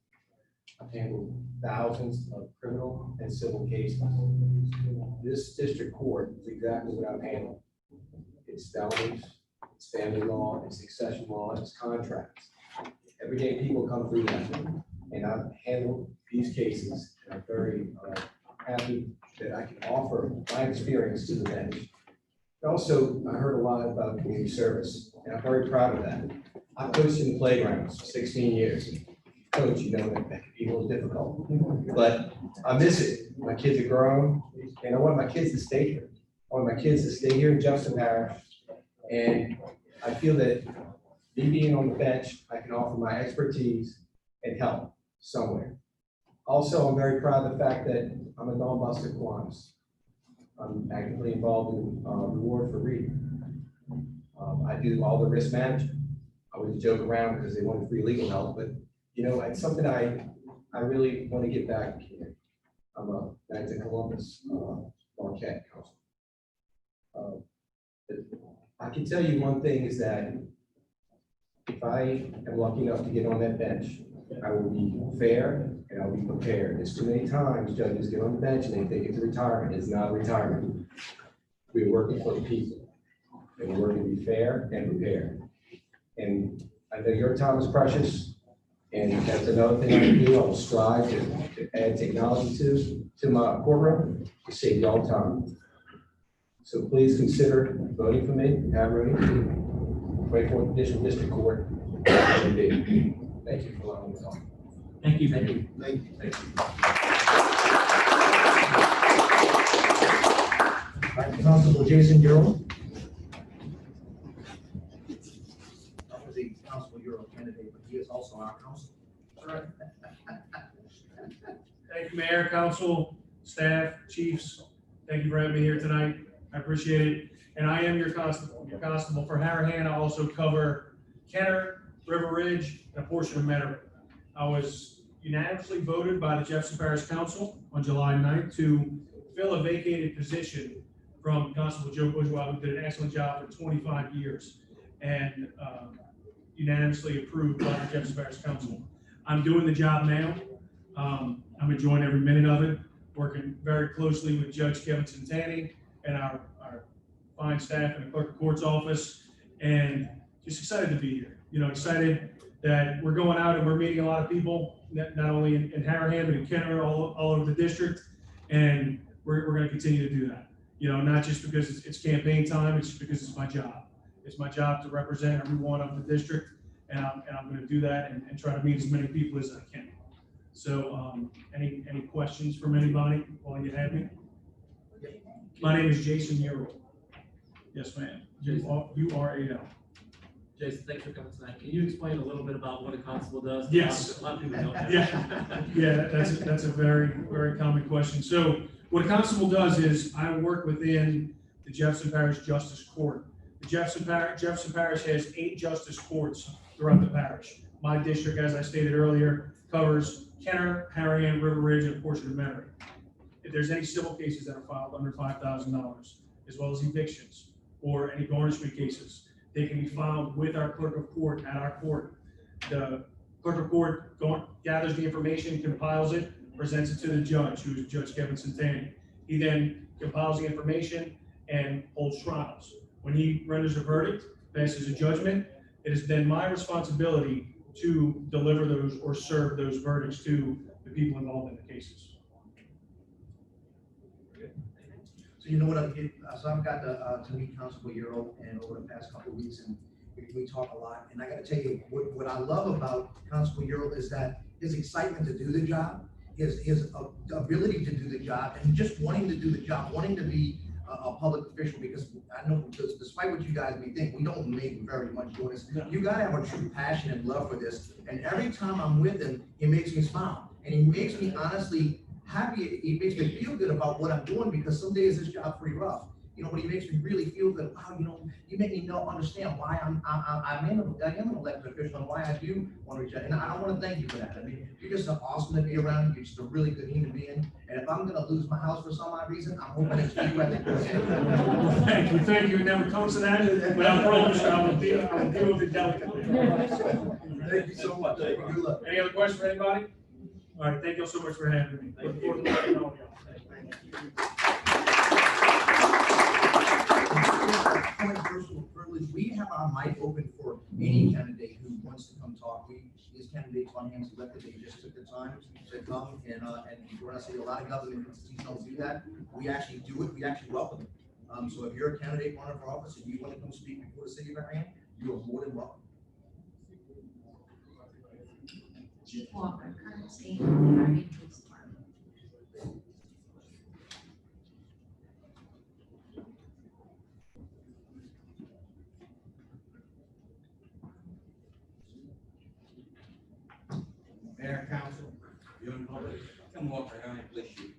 Speaker 14: I've handled thousands of criminal and civil cases. This district court is exactly what I've handled. It's felonies, it's family law, it's succession law, it's contracts. Everyday people come through that, and I've handled these cases, and I'm very happy that I can offer my experience to the bench. Also, I heard a lot about community service, and I'm very proud of that. I've coached in playgrounds for 16 years. Coach, that can be a little difficult, but I miss it. My kids are grown, and I want my kids to stay here. I want my kids to stay here in Jefferson Parish, and I feel that me being on the bench, I can offer my expertise and help somewhere. Also, I'm very proud of the fact that I'm a non-buster Kiwanis. I'm actively involved in Reward for Reading. I do all the risk management. I would joke around because they wanted free legal help, but it's something I really want to get back here. I'm a back to Columbus, Marquette Council. I can tell you one thing is that if I am lucky enough to get on that bench, I will be fair and I'll be prepared. There's too many times judges get on the bench and they think it's a retirement. It's not a retirement. We're working for the people, and we're working to be fair and prepared. And I know your time is precious, And that's another thing I do. I will strive to add technology to my courtroom to save y'all time. So please consider voting for me, Pat Rooney, 24th District Court. Thank you for allowing me to talk.
Speaker 3: Thank you.
Speaker 9: Thank you.
Speaker 4: All right, Constable Jason Euro. That was a Constable Euro candidate, but he is also our counsel.
Speaker 2: Thank you, Mayor, Council, staff, chiefs. Thank you for having me here tonight. I appreciate it. And I am your constable. Your constable for Harahan. I also cover Kenner, River Ridge, and a portion of Meadow. I was unanimously voted by the Jefferson Parish Council on July 9th to fill a vacated position from Constable Joe Bourgeois, who did an excellent job for 25 years, and unanimously approved by the Jefferson Parish Council. I'm doing the job now. I'm enjoying every minute of it, working very closely with Judge Kevin Santani and our fine staff in the clerk of court's office, and just excited to be here. You know, excited that we're going out and we're meeting a lot of people, not only in Harahan, but in Kenner, all over the district, and we're going to continue to do that. You know, not just because it's campaign time, it's just because it's my job. It's my job to represent everyone of the district, and I'm going to do that and try to meet as many people as I can. So, any questions from anybody while you have me? My name is Jason Euro. Yes, ma'am. U-R-A-L.
Speaker 3: Jason, thanks for coming tonight. Can you explain a little bit about what a constable does?
Speaker 2: Yes.
Speaker 3: A lot of people don't know.
Speaker 2: Yeah, that's a very, very common question. So what a constable does is I work within the Jefferson Parish Justice Court. The Jefferson Parish has 8 justice courts throughout the parish. My district, as I stated earlier, covers Kenner, Harahan, River Ridge, and a portion of Metairie. If there's any civil cases that are filed under $5,000, as well as evictions or any garnishment cases, they can be filed with our clerk of court at our court. The clerk of court gathers the information, compiles it, presents it to the judge, who is Judge Kevin Santani. He then compiles the information and holds trials. When he renders a verdict, passes a judgment, it is then my responsibility to deliver those or serve those verdicts to the people involved in the cases.
Speaker 4: So you know what so I've got to meet Constable Euro and over the past couple of weeks, and we talk a lot. And I got to tell you, what I love about Constable Euro is that his excitement to do the job, his ability to do the job, and just wanting to do the job, wanting to be a public official, because I know, despite what you guys may think, we don't make very much doing this. You got to have a true passion and love for this. And every time I'm with him, it makes me smile, and he makes me honestly happy. He makes me feel good about what I'm doing, because some days this job's pretty rough. You know, but he makes me really feel good. Wow, you know, you make me understand why I am an elected official and why I do want to reach out. And I want to thank you for that. I mean, you're just awesome to be around. You're just a really good human being. And if I'm going to lose my house for some odd reason, I'm hoping it's you at the
Speaker 2: Thank you. It never comes to that, but I promise you, I will deal with it delicately.
Speaker 4: Thank you so much. Good luck.
Speaker 2: Any other questions for anybody? All right, thank you so much for having me. Look forward to working on y'all.
Speaker 4: Personal privilege, we have our mic open for any candidate who wants to come talk. These candidates on hands elected, they just took the time to come and join us. A lot of government entities don't do that. We actually do it. We actually welcome them. So if you're a candidate running for office and you want to come speak before the city of Harahan, you are more than welcome.
Speaker 6: Chief Walker, current state of the Harahan Police Department.
Speaker 15: Mayor, Council, viewing public, Tim Walker, County Police Chief.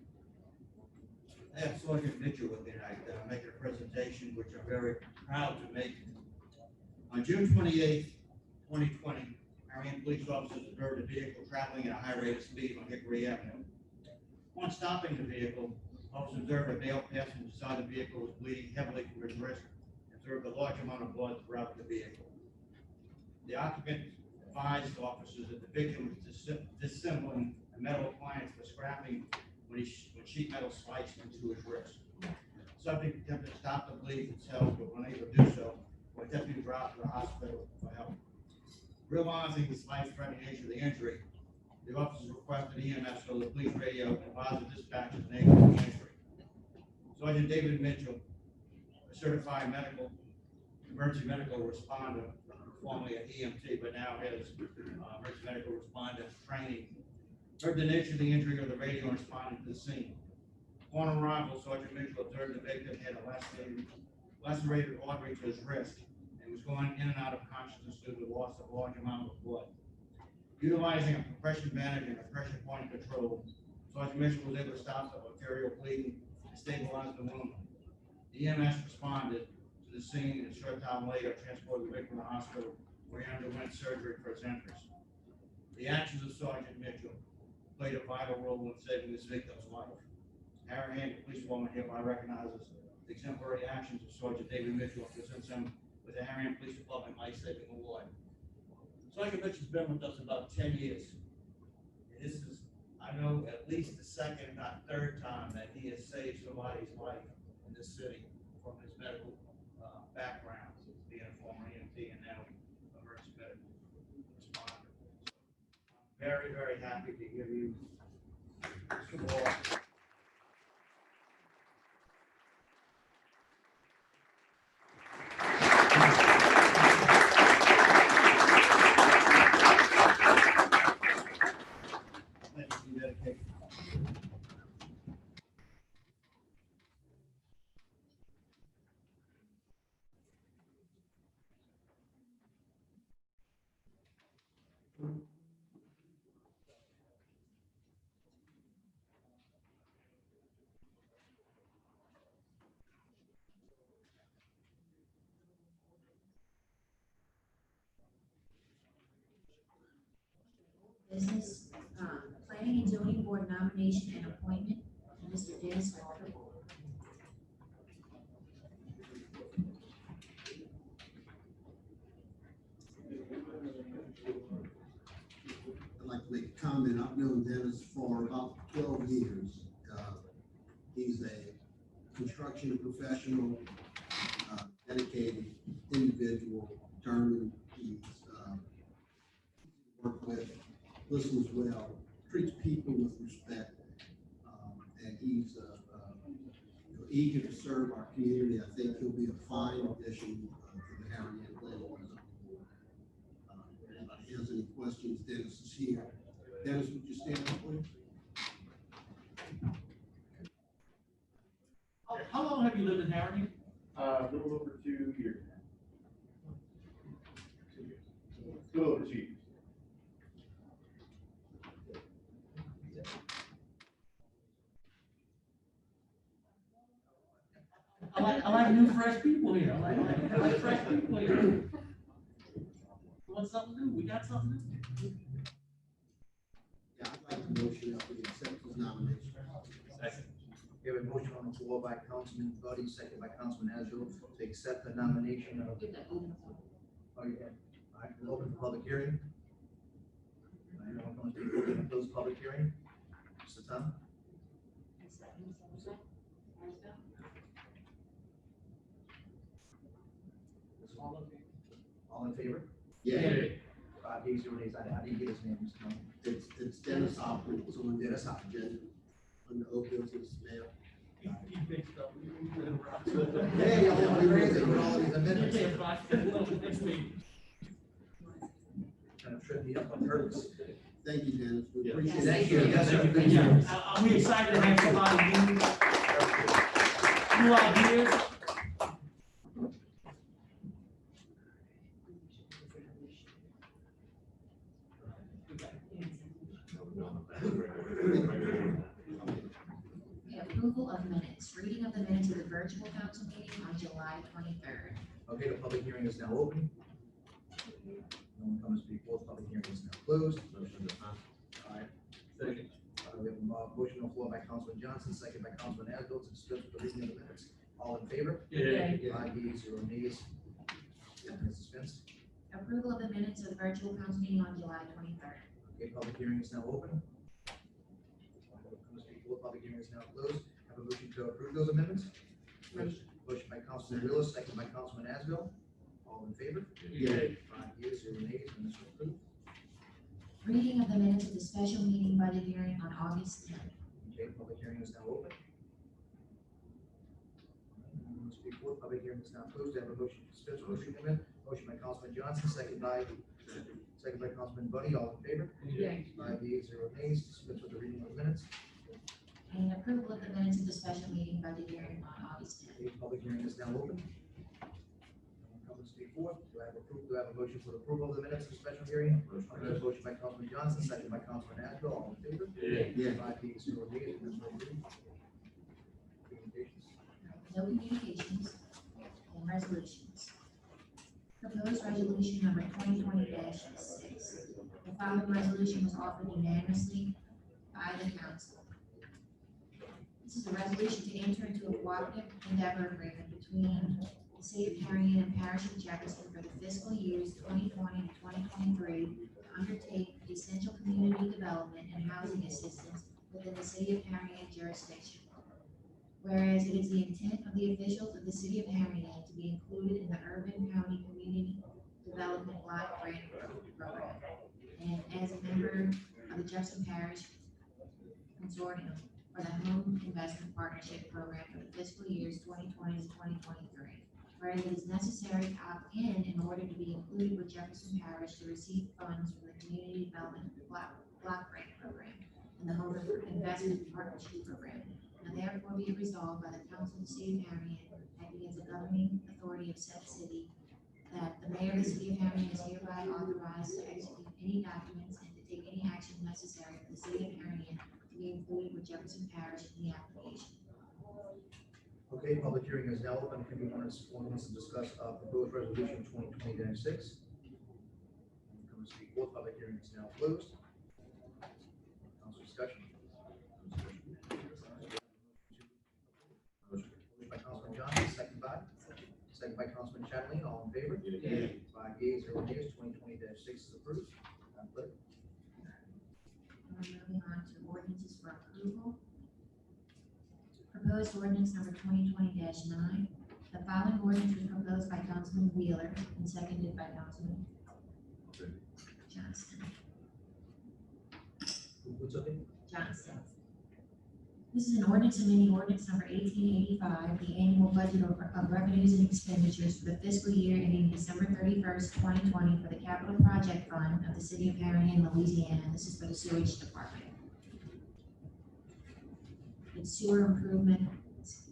Speaker 15: I have Sergeant Mitchell with me tonight, making a presentation which I'm very proud to make. On June 28th, 2020, Harahan police officers observed a vehicle traveling at a high rate of speed on Hickory Avenue. Once stopping the vehicle, officers observed a male passenger inside the vehicle was bleeding heavily from his wrist and observed a large amount of blood throughout the vehicle. The occupant advised officers that the victim was disassembling a metal appliance for scrapping when sheet metal sliced into his wrist. Subject attempted to stop the bleeding himself, but unable to do so, was attempting to drop to the hospital for help. Realizing this life-threatening nature of the injury, the officers requested EMS go to the police radio and advise the dispatch of the nature of the injury. Sergeant David Mitchell, a certified emergency medical responder, formerly an EMT, but now has emergency medical responder training, heard the nature of the injury of the radio and responded to the scene. Upon arrival, Sergeant Mitchell observed the victim had a lacerated artery to his wrist and was going in and out of consciousness due to loss of large amount of blood. Utilizing a compression bandage and a pressure point control, Sergeant Mitchell was able to stop the arterial bleeding and stabilize the wound. The EMS responded to the scene and a short time later transported the victim to the hospital where he underwent surgery for his injuries. The actions of Sergeant Mitchell played a vital role in saving this victim's life. Harahan Police Department hereby recognizes the exemplary actions of Sergeant David Mitchell and presents him with the Harahan Police Department Life Saving Award. Sergeant Mitchell's been with us about 10 years. And this is, I know, at least the second, if not third time that he has saved somebody's life in this city from his medical background, being a former EMT and now emergency medical responder. I'm very, very happy to give you this award.
Speaker 6: Business, Planning and Zoning Board nomination and appointment, Mr. Dennis Walker.
Speaker 9: I'd like to make a comment. I've known Dennis for about 12 years. He's a construction professional, dedicated individual, determined. He's worked with, listens well, treats people with respect, and he's eager to serve our community. I think he'll be a fine addition to the Harahan Planning Board. If anybody has any questions, Dennis is here. Dennis, would you stand up, please?
Speaker 1: How long have you lived in Harahan?
Speaker 5: A little over 2 years. 2 years. A little over 2 years.
Speaker 1: I like new, fresh people here. I like fresh people here. You want something new? We got something new?
Speaker 9: Yeah, I'd like to motion that we accept his nomination.
Speaker 3: Second.
Speaker 4: We have a motion on the floor by Councilman Buddy, second by Councilman Azul, to accept the nomination of. Oh, you can. All right, we'll open the public hearing. Anyone want to speak? We're going to close the public hearing. Mr. Tom? All in favor?
Speaker 9: Yeah.
Speaker 4: 5 yeas, 0 nays. I didn't get his name, Mr. Tom.
Speaker 9: It's Dennis Hopper. It's on
Speaker 4: Dennis
Speaker 9: the
Speaker 4: Hopper.
Speaker 9: agenda. On the old business, mail.
Speaker 1: He fixed up.
Speaker 4: Hey, y'all, we raised it with all these amendments.
Speaker 1: Next week.
Speaker 4: Kind of tripped me up on purpose.
Speaker 9: Thank you, Dennis. We
Speaker 1: Yeah.
Speaker 9: appreciate it.
Speaker 4: Thank you. Yes, sir. Thank
Speaker 1: Yeah,
Speaker 4: you.
Speaker 1: are we excited to have somebody new ideas?
Speaker 6: Okay, approval of minutes, reading of the minutes of the virtual council meeting on July 23rd.
Speaker 4: Okay, the public hearing is now open. No one comes to speak, closed, public hearing is now closed. Motion to pass. All right.
Speaker 3: Second.
Speaker 4: We have a motion on the floor by Councilman Johnson, second by Councilman Azell, to dispense with the reading of the minutes. All in favor?
Speaker 1: Yeah.
Speaker 4: 5 yeas, 0 nays. Is dispensed.
Speaker 6: Approval of the minutes of the virtual council meeting on July 23rd.
Speaker 4: Okay, public hearing is now open. No one comes to speak, closed, public hearing is now closed. Have a motion to approve those amendments? Motion by Councilman Willis, second by Councilman Azell. All All in favor?
Speaker 1: Yay.
Speaker 4: 5 yeas, 0 nays, minutes are approved.
Speaker 6: Reading of the minutes of the special meeting budget hearing on August 10th.
Speaker 4: Okay, public hearing is now open. Speak for, public hearing is now closed. I have a motion to dispense with reading of it. Motion by Councilman Johnson, second by Councilman Buddy. All in favor?
Speaker 7: Yay.
Speaker 4: 5 yeas, 0 nays. Dispense with the reading of the minutes.
Speaker 6: And approval of the minutes of the special meeting budget hearing on August 10th.
Speaker 4: Okay, public hearing is now open. Come and speak forth. Do I have a motion for the approval of the minutes of the special hearing? Motion by Councilman Johnson, second by Councilman Asbill. All in favor?
Speaker 1: Yay.
Speaker 4: 5 yeas, 0 nays. Minutes are approved. Communications.
Speaker 6: No communications and resolutions. Proposed resolution number 2020-6. The following resolution was offered unanimously by the council. This is a resolution to enter into a cooperative endeavor agreement between the city of Harahan and Parish of Jefferson for the fiscal years 2020 to 2023 to undertake essential community development and housing assistance within the city of Harahan jurisdiction. Whereas it is the intent of the officials of the city of Harahan to be included in the Urban County Community Development Block Grant Program. And as a member of the Jefferson Parish Consortium for the Home Investment Partnership Program for the fiscal years 2020 to 2023. Whereas it is necessary to opt in order to be included with Jefferson Parish to receive funds from the Community Development Block Grant Program and the Home Investment Partnership Program. Now therefore be it resolved by the Council of the City of Harahan, acting as a governing authority of said city, that the mayor of the city of Harahan is hereby authorized to execute any documents and to take any action necessary for the city of Harahan to be included with Jefferson Parish in the application.
Speaker 4: Okay, public hearing is now open. Can we want to discuss proposed resolution 2020-6? Come and speak for. Public hearing is now closed. Council discussion. Motion by Councilman Johnson, second by Councilman Chatelain. All in favor?
Speaker 1: Yay.
Speaker 4: 5 yeas, 0 nays. 2020-6 is approved. Madam Clerk.
Speaker 6: Moving on to ordinances for approval. Proposed ordinance number 2020-9. The following ordinance was proposed by Councilman Wheeler and seconded by Councilman Johnson.
Speaker 4: What's up?
Speaker 6: Johnson. This is an ordinance amending ordinance number 1885, the annual budget of revenues and expenditures for the fiscal year ending December 31st, 2020 for the Capital Project Fund of the City of Harahan, Louisiana. This is for the sewage department. It's sewer improvement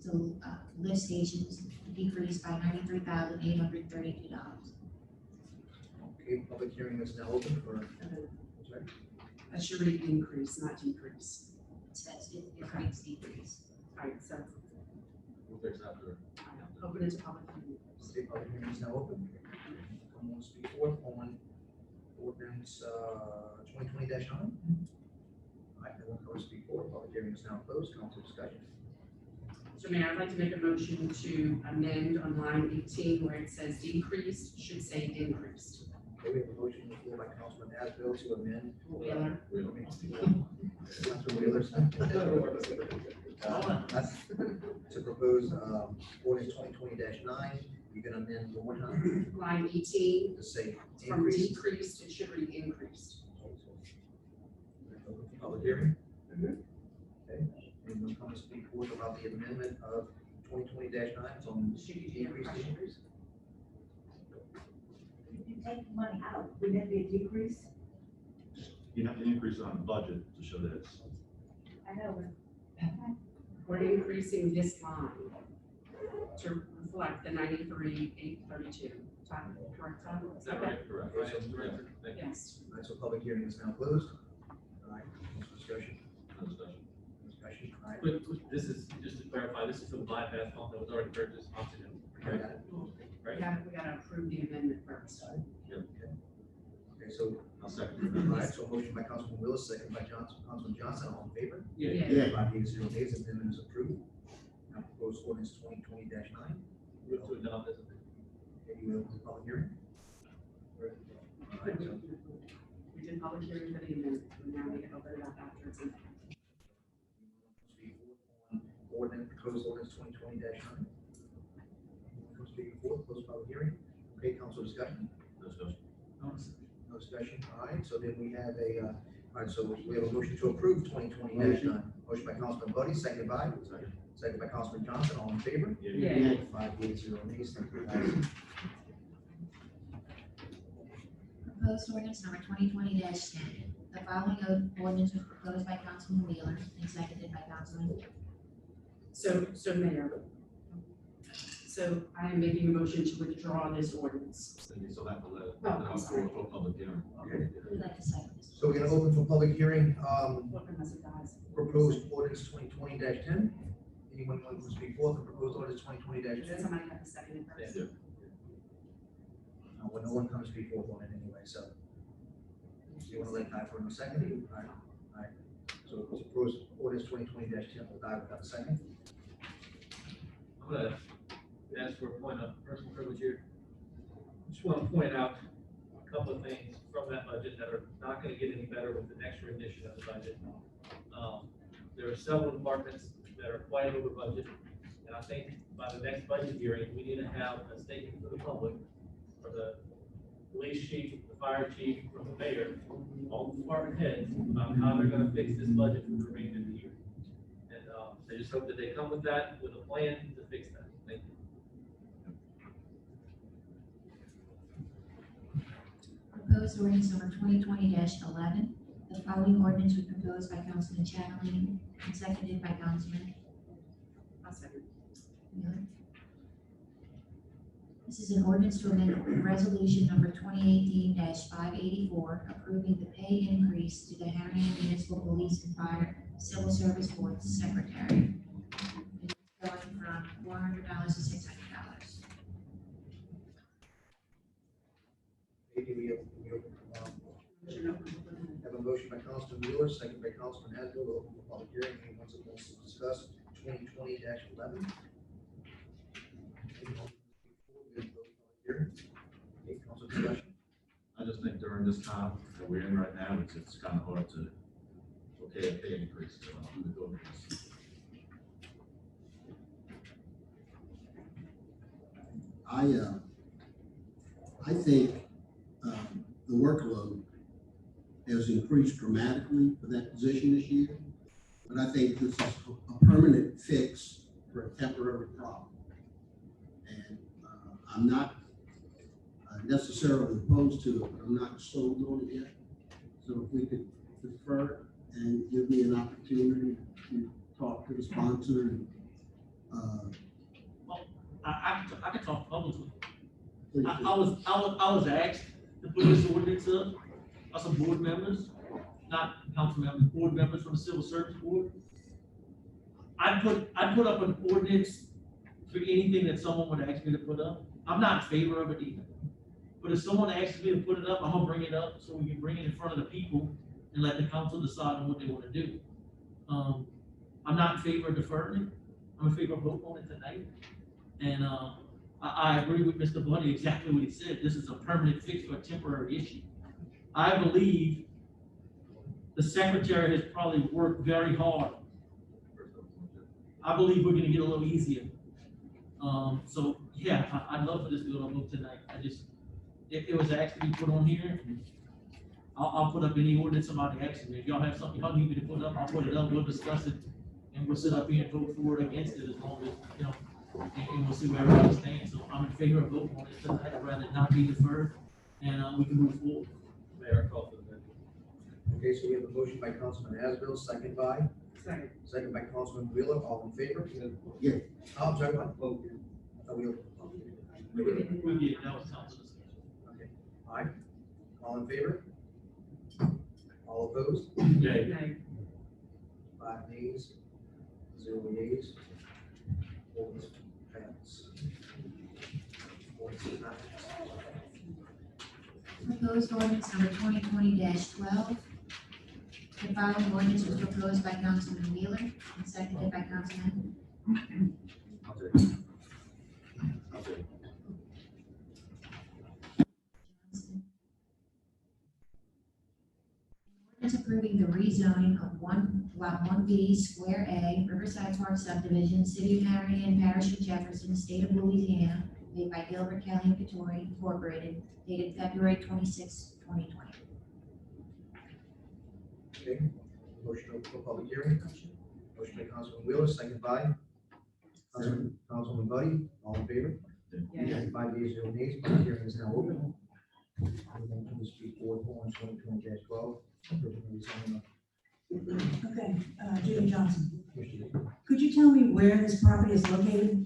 Speaker 6: to lift stations decreased by $93,832.
Speaker 4: Okay, public hearing is now open for. Sorry?
Speaker 7: That should read increase, not decrease.
Speaker 6: It says it decrease.
Speaker 7: All right, so
Speaker 3: We'll fix that for.
Speaker 7: open it to public hearing.
Speaker 4: Okay, public hearing is now open. Come on, speak forth on ordinance 2020-9. All right, no one can speak forth. Public hearing is now closed. Council discussion.
Speaker 7: So Mayor, I'd like to make a motion to amend on line 18 where it says decreased, should say increased.
Speaker 4: Okay, we have a motion on the floor by Councilman Asbill to amend.
Speaker 7: Wheeler.
Speaker 4: Councilman Wheeler. To propose ordinance 2020-9. You're gonna amend one more time
Speaker 7: Line 18,
Speaker 4: to say
Speaker 7: from
Speaker 4: increase.
Speaker 7: decreased, it should read increased.
Speaker 4: Open for public hearing.
Speaker 7: Mhm.
Speaker 4: Okay, anyone come to speak forth about the amendment of 2020-9 on
Speaker 7: Should be
Speaker 4: decrease?
Speaker 7: decreased.
Speaker 16: If you take the money out, would that be a decrease?
Speaker 5: You have to increase it on the budget to show that it's.
Speaker 16: I know,
Speaker 7: We're increasing this line to reflect the 93,832. Tom, correct, Tom?
Speaker 3: Is that right? Correct.
Speaker 4: Okay, so-
Speaker 3: Thank you.
Speaker 7: Yes.
Speaker 4: All right, so public hearing is now closed. All right, discussion.
Speaker 3: No discussion.
Speaker 4: Discussion, all right.
Speaker 3: But this is, just to clarify, this is for the bypass pump that was already purchased, oxygen, right? Right?
Speaker 7: We gotta approve the amendment first.
Speaker 4: Okay, so,
Speaker 3: I'll second
Speaker 4: all right, so motion by Councilman Willis, second by Councilman Johnson, all in favor?
Speaker 7: Yeah.
Speaker 4: 5 yeas, 0 nays, amendment is approved. Now proposed ordinance 2020-9.
Speaker 3: Move to adopt as a.
Speaker 4: Okay, you will open the public hearing? All right, so
Speaker 7: We did public hearing for the amendment, and now we can open it up after it's in.
Speaker 4: speak forth on ordinance, proposed ordinance 2020-9. Come speak forth, close public hearing. Okay, council discussion?
Speaker 12: No discussion.
Speaker 4: No discussion, all right, so then we have a, all right, so we have a motion to approve 2020-9. Motion by Councilman Buddy, second by? Second by Councilman Johnson, all in favor?
Speaker 7: Yeah.
Speaker 4: 5 yeas, 0 nays, thank you. Passes.
Speaker 6: Proposed ordinance number 2020-10. The following ordinance was proposed by Councilman Wheeler and seconded by Councilman.
Speaker 7: So Mayor. So I am making a motion to withdraw this ordinance.
Speaker 12: Cindy, so that will let,
Speaker 7: Oh, I'm sorry.
Speaker 12: for public hearing.
Speaker 6: We'd like to second this.
Speaker 4: So we're gonna open for public hearing,
Speaker 7: What unless it dies?
Speaker 4: proposed ordinance 2020-10. Anyone want to speak for the proposed ordinance 2020-10?
Speaker 7: Does somebody have a second first?
Speaker 4: Well, no one comes to speak for on it anyway, so. You wanna let die for a second? All right. So proposed ordinance 2020-10 will die without a second.
Speaker 3: I'm gonna ask for a point of personal privilege here. Just want to point out a couple of things from that budget that are not going to get any better with the next rendition of the budget. There are several departments that are quite over budget, and I think by the next budget hearing, we need to have a statement for the public, for the police chief, the fire chief, from the mayor, all the department heads, about how they're going to fix this budget for the remainder of the year. And I just hope that they come with that, with a plan to fix that. Thank you.
Speaker 6: Proposed ordinance number 2020-11. The following ordinance was proposed by Councilman Chatterley and seconded by Councilman
Speaker 7: I'll second.
Speaker 6: Wheeler. This is an ordinance to amend resolution number 2018-584, approving the pay increase to the Harahan Municipal Police and Fire Civil Service Board Secretary. It's going from $400 to $600.
Speaker 4: Maybe we have a motion by Councilman Wheeler, second by Councilman Hasbro, we'll open the public hearing, anyone who wants to discuss 2020-11. Okay, council discussion.
Speaker 12: I just think during this time that we're in right now, it's kind of hard to, okay, a pay increase. So I'm gonna go with this.
Speaker 9: I think the workload has increased dramatically for that position this year. But I think this is a permanent fix for a temporary problem. And I'm not necessarily opposed to it, but I'm not sold on it yet. So if we could defer and give me an opportunity to talk to the sponsor and
Speaker 1: I can talk publicly.
Speaker 9: please
Speaker 1: I
Speaker 9: do.
Speaker 1: was asked to put this ordinance up by some board members, not council members, board members from the Civil Service Board. I'd put up an ordinance for anything that someone would ask me to put up. I'm not in favor of it either. But if someone asks me to put it up, I'm gonna bring it up so we can bring it in front of the people and let the council decide on what they wanna do. I'm not in favor of deferring it. I'm in favor of voting on it tonight. And, I agree with Mr. Buddy, exactly what he said. This is a permanent fix for a temporary issue. I believe the secretary has probably worked very hard. I believe we're gonna get a little easier. So, yeah, I'd love for this to go to a vote tonight. If it was asked to be put on here, I'll put up any ordinance somebody asks me. If y'all have something y'all need me to put up, I'll put it up, we'll discuss it, and we'll sit up here and vote for it against it as long as, you know, and we'll see where everybody stands. So I'm in favor of voting on it tonight. I'd rather it not be deferred, and, we can move forward.
Speaker 3: Mayor, I call for the vote.
Speaker 4: Okay, so we have a motion by Councilman Hasbro, second by
Speaker 7: Second.
Speaker 4: by Councilman Wheeler, all in favor?
Speaker 9: Yeah.
Speaker 4: Oh, I'm sorry, what? Oh, we open.
Speaker 1: We get, that was council discussion.
Speaker 4: Okay, all right, all in favor? All opposed?
Speaker 1: Yay.
Speaker 7: Nay.
Speaker 4: 5 nays, 0 yeas. Ordinance passes. Ordinance is not passed.
Speaker 6: Proposed ordinance number 2020-12. The following ordinance was proposed by Councilman Wheeler and seconded by Councilman
Speaker 12: I'll take it.
Speaker 6: Johnson. Ordinance approving the rezoning of lot 1B, Square A, Riverside Park subdivision, City of Harahan, Parish of Jefferson, State of Louisiana, made by Gilbert Kelly and Katori Incorporated, dated February 26, 2020.
Speaker 4: Okay, motion to open for public hearing. Motion by Councilman Wheeler, second by Councilman Buddy, all in favor?
Speaker 7: Yes.
Speaker 4: 5 yeas, 0 nays, public hearing is now open. Anyone to speak for on 2020-12?
Speaker 17: Okay, Judy Johnson, could you tell me where this property is located?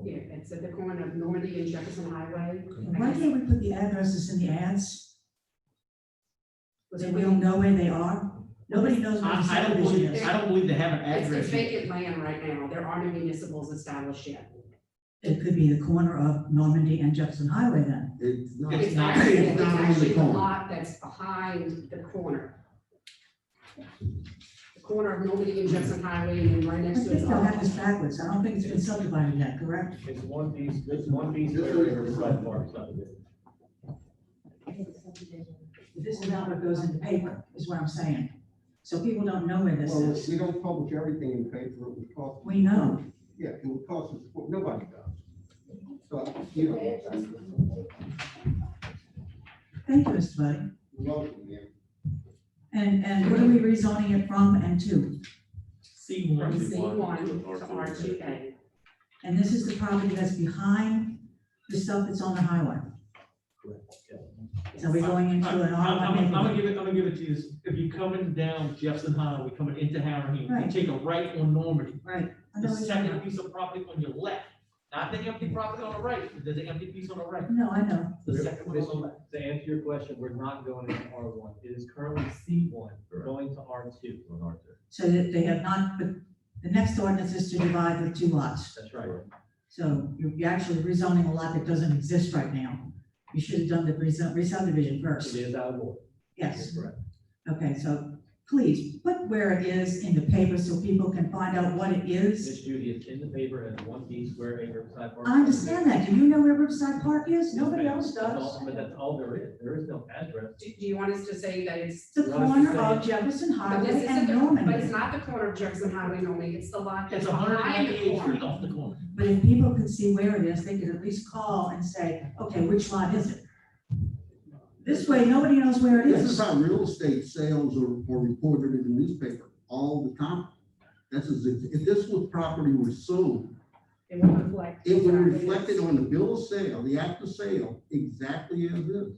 Speaker 7: Yeah, it's at the corner of Normandy and Jefferson Highway.
Speaker 17: Why can't we put the addresses in the ads? So we don't know where they are? Nobody knows where the
Speaker 1: I don't
Speaker 17: subdivision
Speaker 1: believe,
Speaker 17: is.
Speaker 1: I don't believe they have an
Speaker 7: It's
Speaker 1: address yet.
Speaker 7: vacant land right now. There aren't any municipals established yet.
Speaker 17: It could be the corner of Normandy and Jefferson Highway then.
Speaker 9: It's not.
Speaker 7: It's
Speaker 1: not-
Speaker 7: actually,
Speaker 9: it's
Speaker 7: it's
Speaker 9: not on the
Speaker 7: actually the
Speaker 9: corner.
Speaker 7: lot that's behind the corner. The corner of Normandy and Jefferson Highway, and then right
Speaker 17: I
Speaker 7: next to
Speaker 17: think
Speaker 7: it.
Speaker 17: they'll have this backwards. I don't think it's been subdivided yet, correct?
Speaker 3: It's one piece, this one piece where Riverside Park subdivision.
Speaker 17: This is not what goes in the paper, is what I'm saying. So people don't know where this
Speaker 14: Well,
Speaker 17: is.
Speaker 14: we don't publish everything in the paper, it would cost.
Speaker 17: We know.
Speaker 14: Yeah, it would cost us, nobody does. So, you know.
Speaker 17: Thank you, Mr. Buddy.
Speaker 14: You're welcome, yeah.
Speaker 17: And what are we rezoning it from and to?
Speaker 1: C1.
Speaker 7: From C1 to R2A.
Speaker 17: And this is the property that's behind the stuff that's on the highway. So we're going into an
Speaker 1: I'm gonna
Speaker 17: R1.
Speaker 1: give it to you. If you're coming down Jefferson Highway, coming into Harahan,
Speaker 17: Right.
Speaker 1: you take a right on Normandy.
Speaker 17: Right. I
Speaker 1: The
Speaker 17: know what you're
Speaker 1: second
Speaker 17: talking
Speaker 1: piece of property on your left, not the empty property on the right, but there's an empty piece on the right.
Speaker 17: about. No, I know.
Speaker 1: The second one on the left.
Speaker 3: To answer your question, we're not going into R1. It is currently C1, going to R2.
Speaker 17: So that they have not, but the next ordinance is to divide the two lots.
Speaker 3: That's right.
Speaker 17: So you're actually rezoning a lot that doesn't exist right now. You should have done the re-subdivision
Speaker 3: It
Speaker 17: first.
Speaker 3: is out of order.
Speaker 17: Yes.
Speaker 3: Correct.
Speaker 17: Okay, so please put where it is in the paper so people can find out what it is.
Speaker 3: Miss Judy, it's in the paper as one piece where a Riverside Park.
Speaker 17: I understand that. Do you know where Riverside Park is? Nobody else
Speaker 3: That's
Speaker 17: does.
Speaker 3: all- But that's all there is. There is no address.
Speaker 7: Do you want us to say that it's?
Speaker 17: The corner of Jefferson
Speaker 7: But
Speaker 17: Highway
Speaker 7: this
Speaker 17: and
Speaker 7: isn't, but it's
Speaker 17: Normandy.
Speaker 7: not the corner of Jefferson Highway, Normandy. It's the lot that's
Speaker 1: It's
Speaker 7: behind the
Speaker 1: 198 feet
Speaker 7: corner.
Speaker 1: off the corner.
Speaker 17: But if people could see where it is, they could at least call and say, okay, which lot is it? This way, nobody knows where it
Speaker 9: This is
Speaker 17: is.
Speaker 9: how real estate sales are reported in the newspaper all the time. This is, if this was property was sold,
Speaker 7: It will reflect.
Speaker 9: it would
Speaker 7: exactly
Speaker 9: reflect
Speaker 7: this.
Speaker 9: it on the bill of sale, the act of sale, exactly as is.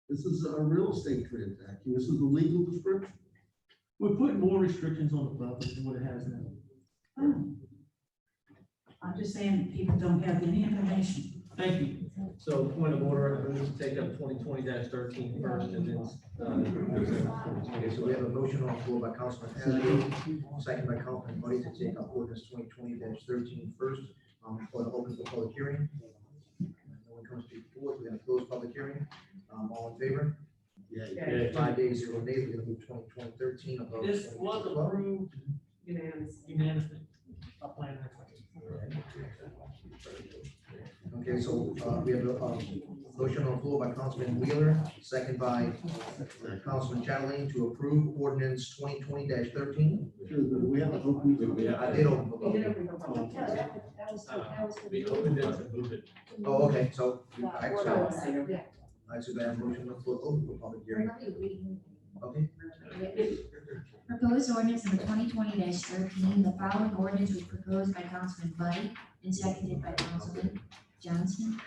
Speaker 9: This is a real estate transaction. This is the legal description.
Speaker 1: We're putting more restrictions on the property than what it has now.
Speaker 17: Oh. I'm just saying, people don't have any information.
Speaker 1: Thank you.
Speaker 3: So point of order, I move to take up 2020-13 first and then.
Speaker 4: Okay, so we have a motion on the floor by Councilman Asbill, second by Councilman Buddy to take up ordinance 2020-13 first. For the open for public hearing. No one comes to forward, we're gonna close public hearing. All in favor?
Speaker 7: Yeah.
Speaker 4: 5 days, 0 nays, we're gonna move 2020-13 above.
Speaker 1: This was
Speaker 4: 2012.
Speaker 1: approved unanimously. Our plan.
Speaker 4: Okay, so, we have a, motion on the floor by Councilman Wheeler, second by Councilman Chatelain to approve ordinance 2020-13.
Speaker 9: We have an open.
Speaker 4: I did open the
Speaker 7: We did
Speaker 4: vote.
Speaker 7: open the public hearing.
Speaker 16: That was the.
Speaker 3: We opened it to move it.
Speaker 4: Oh, okay, so, all right,
Speaker 7: We're
Speaker 4: so,
Speaker 7: not
Speaker 4: all
Speaker 7: saying.
Speaker 4: right, so we have a motion on the floor, open for public hearing. Okay,
Speaker 6: Proposed ordinance number 2020-13, the following ordinance was proposed by Councilman Buddy and seconded by Councilman Johnson.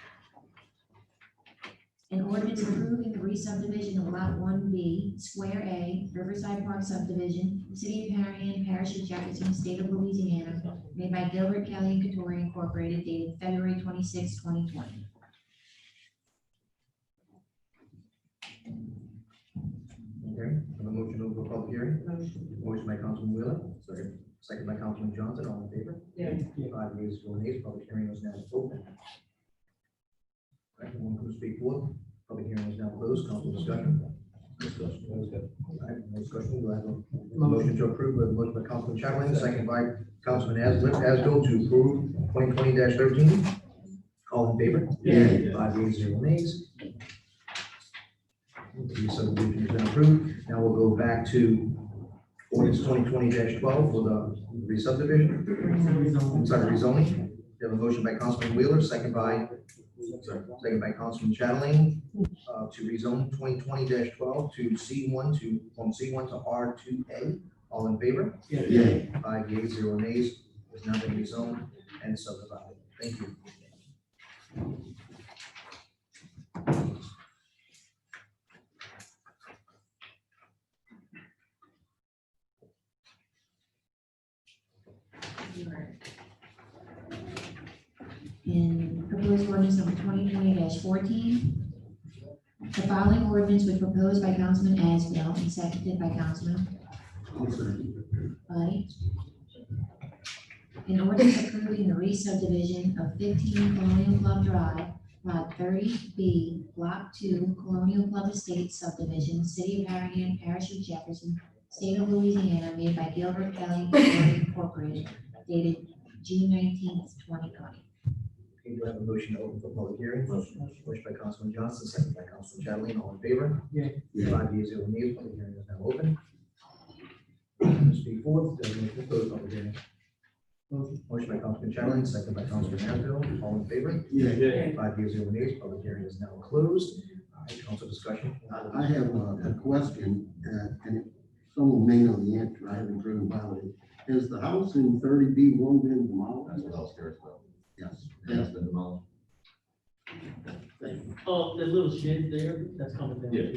Speaker 6: An ordinance approving the re-subdivision of Lot 1B, Square A, Riverside Park subdivision, City of Harahan, Parish of Jefferson, State of Louisiana, made by Gilbert Kelly and Katori Incorporated, dated February 26, 2020.
Speaker 4: okay, have a motion to open for public hearing. Motion by Councilman Wheeler, second by Councilman Johnson, all in favor?
Speaker 7: Yeah.
Speaker 4: 5 yeas, 0 nays, public hearing is now open. All right, no one can speak forward. Public hearing is now closed. Council discussion. Discussion. All right, no discussion. We'll have a motion to approve, with a motion by Councilman Chatelain, second by Councilman Asbill to approve 2020-13. All in favor?
Speaker 1: Yeah.
Speaker 4: 5 yeas, 0 nays. The subdivision has been approved. Now we'll go back to Ordinance 2020-12 for the re-subdivision. I'm sorry, rezoning. We have a motion by Councilman Wheeler, second by Councilman Chatelain, to rezone 2020-12 to C1 from C1 to R2A. All in favor?
Speaker 9: Yay.
Speaker 4: 5 yeas, 0 nays. It's now been rezoned and subdivided. Thank you.
Speaker 6: In proposed ordinance number 2020-14, the following ordinance was proposed by Councilman Asbill and seconded by Councilman Buddy. An ordinance approving the re-subdivision of 15 Colonial Club Drive, Lot 30B, Block 2, Colonial Club Estates subdivision, City of Harahan, Parish of Jefferson, State of Louisiana, made by Gilbert Kelly Incorporated, dated June 19th, 2020.
Speaker 4: Okay, do I have a motion to open for public hearing? Motion by Councilman Johnson, second by Councilman Chatelain. All in favor?
Speaker 8: Yeah.
Speaker 4: 5 yeas, 0 nays. Public hearing is now open. Speak forth. Does anyone close public hearing? Motion by Councilman Chatelain, second by Councilman Asbill. All in favor?
Speaker 9: Yeah.
Speaker 4: 5 yeas, 0 nays. Public hearing is now closed. All right, council discussion.
Speaker 9: I have a question, and someone may know the answer. I haven't driven by it. Has the house in 30B1 been demolished?
Speaker 18: That's what I was curious about.
Speaker 9: Yes.
Speaker 18: That's been demolished.
Speaker 1: Oh, the little shed there, that's coming down.
Speaker 18: Yeah.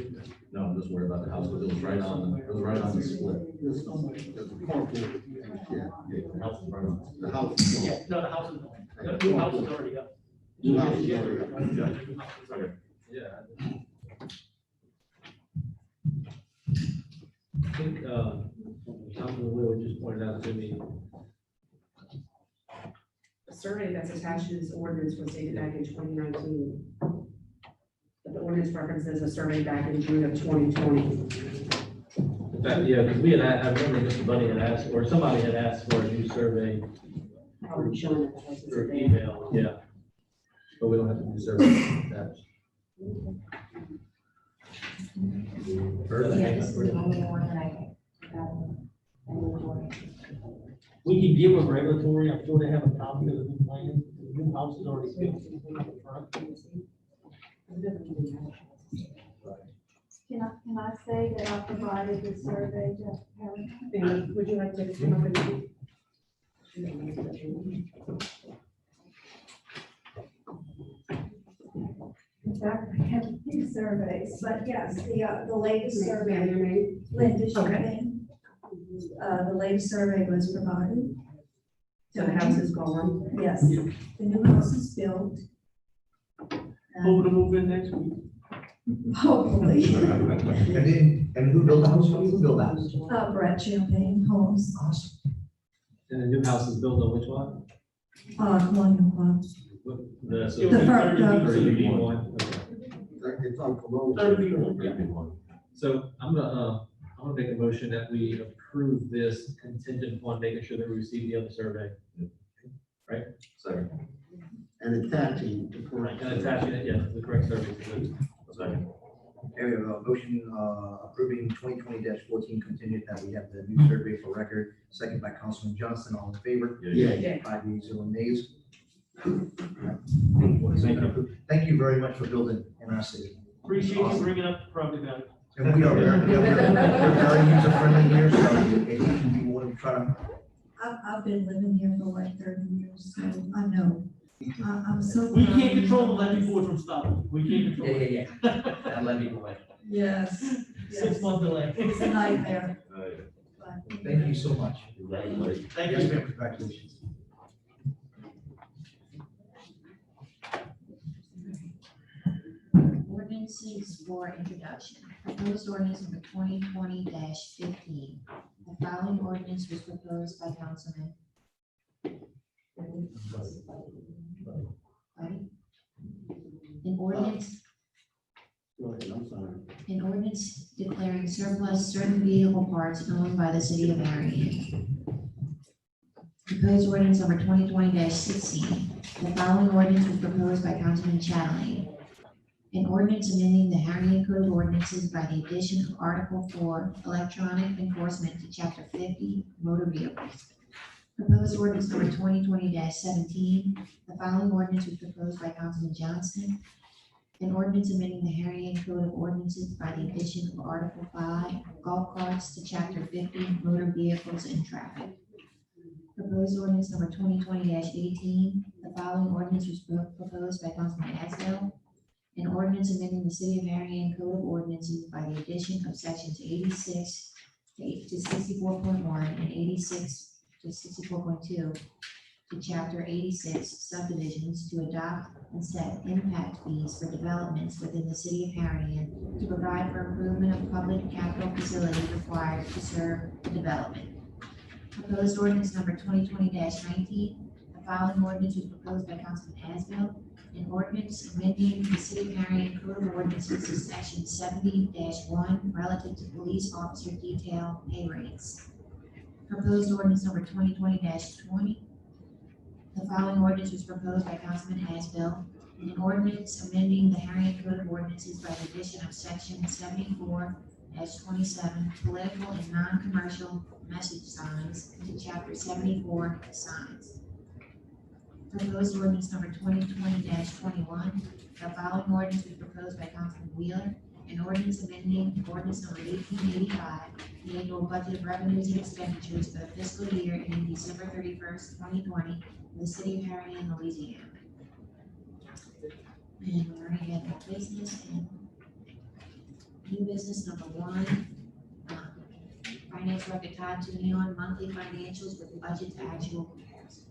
Speaker 18: No, I'm just worried about the house, but it was right on the split.
Speaker 9: There's a carport. Yeah.
Speaker 18: Yeah, the house is right on.
Speaker 9: The house.
Speaker 1: Yeah, no, the house is, the new house is already up.
Speaker 9: New house is already up.
Speaker 18: Okay.
Speaker 3: Yeah. I think, Councilman Will just pointed out to me,
Speaker 7: The survey that's attached to this ordinance was dated back in 2019. But the ordinance references a survey back in June of 2020.
Speaker 3: in fact, yeah, because we had, I remember Mr. Bunny had asked, or somebody had asked for a new survey
Speaker 7: Probably showing that the house is
Speaker 3: through
Speaker 7: there.
Speaker 3: email, yeah. But we don't have to do survey attached.
Speaker 6: Yeah, this is the only one that I got.
Speaker 1: We can give them regulatory, I'm sure they have a copy of the new plan, the new house is already built.
Speaker 16: Can I say that I provided the survey to Helen?
Speaker 7: And would you like to come up and?
Speaker 16: In fact, I have a few surveys, but yes, the latest survey,
Speaker 7: Your name?
Speaker 16: Linda
Speaker 7: Okay.
Speaker 16: Shipping. The latest survey was provided.
Speaker 7: So the house is gone.
Speaker 16: Yes, the new house is built.
Speaker 1: Over to move in next week.
Speaker 16: Hopefully.
Speaker 4: And who built the house? Who built the house?
Speaker 16: Brett Champagne Homes,
Speaker 4: Awesome.
Speaker 3: And the new house is built on which one?
Speaker 16: Colonial Club.
Speaker 3: The
Speaker 16: first,
Speaker 3: one.
Speaker 9: It's on Corona.
Speaker 1: 30B1,
Speaker 3: So I'm gonna make a motion that we approve this contingent upon making sure that we receive the other survey. Right?
Speaker 18: Second.
Speaker 9: And attaching the correct.
Speaker 3: And attaching it, yes, to the correct survey.
Speaker 18: Second.
Speaker 4: Okay, we have a motion approving 2020-14 contingent that we have the new survey for record, second by Councilman Johnson. All in favor?
Speaker 9: Yeah.
Speaker 4: 5 yeas, 0 nays.
Speaker 18: Thank you.
Speaker 4: Thank you very much for building in our city.
Speaker 1: appreciate you bringing up the property value.
Speaker 4: And we are very user friendly here, so if you want to try to.
Speaker 16: I've been living here for like 30 years, so I know. I'm so.
Speaker 1: We
Speaker 16: proud.
Speaker 1: can't control the levy board from stopping, we can't control it.
Speaker 3: Yeah. That levy away.
Speaker 16: Yes.
Speaker 1: 6 month delay.
Speaker 16: It's a nightmare.
Speaker 4: Thank you so much.
Speaker 1: Thank
Speaker 4: Yes,
Speaker 1: you.
Speaker 4: ma'am, congratulations.
Speaker 6: Ordinances for introduction. Proposed ordinance number 2020-15. The following ordinance was proposed by Councilman Buddy. An ordinance,
Speaker 9: Go ahead, I'm sorry.
Speaker 6: an ordinance declaring surplus certain vehicle parts owned by the city of Harahan. Proposed ordinance number 2020-16. The following ordinance was proposed by Councilman Chatelain. An ordinance amending the Harahan Code of Ordinances by the addition of Article 4, Electronic Enforcement to Chapter 50, Motor Vehicles. Proposed ordinance number 2020-17. The following ordinance was proposed by Councilman Johnston. An ordinance amending the Harahan Code of Ordinances by the addition of Article 5, Golf Carts to Chapter 50, Motor Vehicles and Traffic. Proposed ordinance number 2020-18. The following ordinance was proposed by Councilman Asbell. An ordinance amending the City of Harahan Code of Ordinances by the addition of sections 86 to 64.1 and 86 to 64.2 to Chapter 86 subdivisions to adopt and set impact fees for developments within the City of Harahan to provide for improvement of public capital facilities required to serve the development. Proposed ordinance number 2020-19. The following ordinance was proposed by Councilman Asbell. An ordinance amending the City of Harahan Code of Ordinances to Section 70-1 relative to police officer detail pay rates. Proposed ordinance number 2020-20. The following ordinance was proposed by Councilman Asbell. An ordinance amending the Harahan Code of Ordinances by the addition of Section 74-27 political and non-commercial message signs to Chapter 74 signs. Proposed ordinance number 2020-21. The following ordinance was proposed by Councilman Wheeler. An ordinance amending ordinance number 1885, the annual budget of revenues and expenditures for the fiscal year ending December 31st, 2020, in the City of Harahan, Louisiana. And we already had that business and new business number 1. Finance Director Todd Tunion, monthly financials with budget to actual comparison.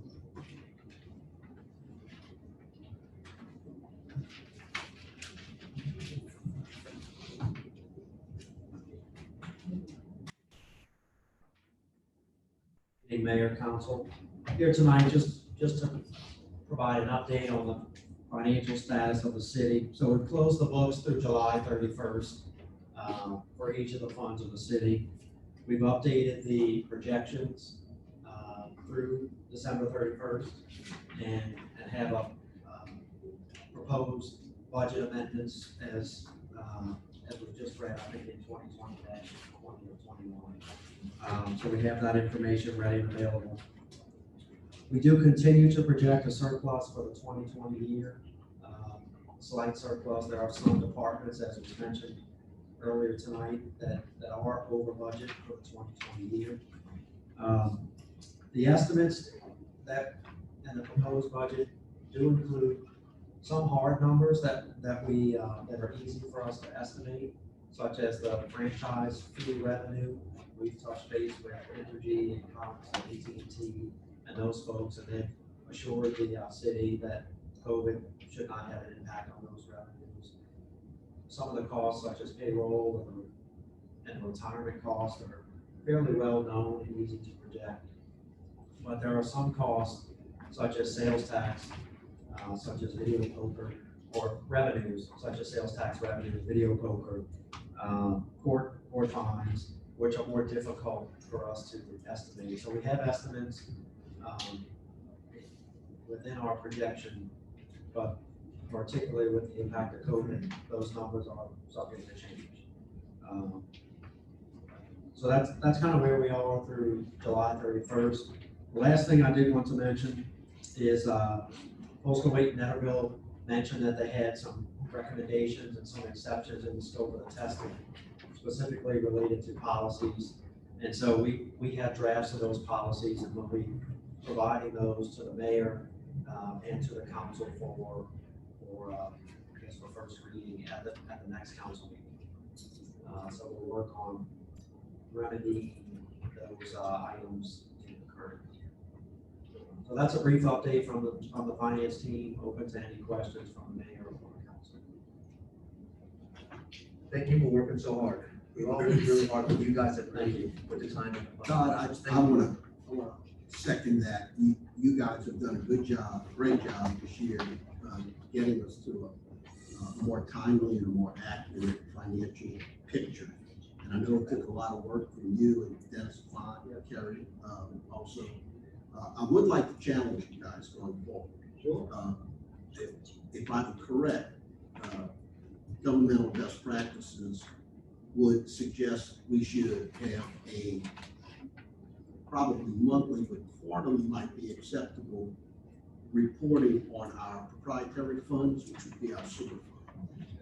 Speaker 11: Hey, Mayor, Council, here tonight just to provide an update on the financial status of the city. So we've closed the books through July 31st for each of the funds of the city. We've updated the projections through December 31st and have a proposed budget amendments as we just read, I think in 2020-20 or 21. So we have that information ready and available. We do continue to project a surplus for the 2020 year, slight surplus. There are some departments, as was mentioned earlier tonight, that are over budget for the 2020 year. The estimates that in the proposed budget do include some hard numbers that are easy for us to estimate, such as the franchise fee revenue. We've touched base with Entergy and Cox and AT&T and those folks, and they've assured the city that COVID should not have an impact on those revenues. Some of the costs, such as payroll and retirement costs, are fairly well known and easy to project. But there are some costs, such as sales tax, such as video poker, or revenues, such as sales tax revenues, video poker, court fines, which are more difficult for us to estimate. So we have estimates within our projection, but particularly with the impact of COVID, those numbers are subject to change. So that's kind of where we are through July 31st. The last thing I did want to mention is Postal Weight and Netterville mentioned that they had some recommendations and some exceptions in the scope of the testing, specifically related to policies. And so we have drafts of those policies, and we'll be providing those to the mayor and to the council for first reading at the next council meeting. So we'll work on remedying those items in the current year. So that's a brief update from the finance team. Open to any questions from the mayor or the council.
Speaker 4: Thank you for working so hard. We all worked really hard, but you guys have really put the time in.
Speaker 9: Todd, I want to second that. You guys have done a good job, great job this year, getting us to a more timely and a more accurate financial picture. And I know it took a lot of work from you and Dennis Font, Kerry, also. I would like to challenge you guys going forward. Sure. If I'm correct, governmental best practices would suggest we should have a probably monthly, but quarterly might be acceptable, reporting on our proprietary funds, which would be our sewer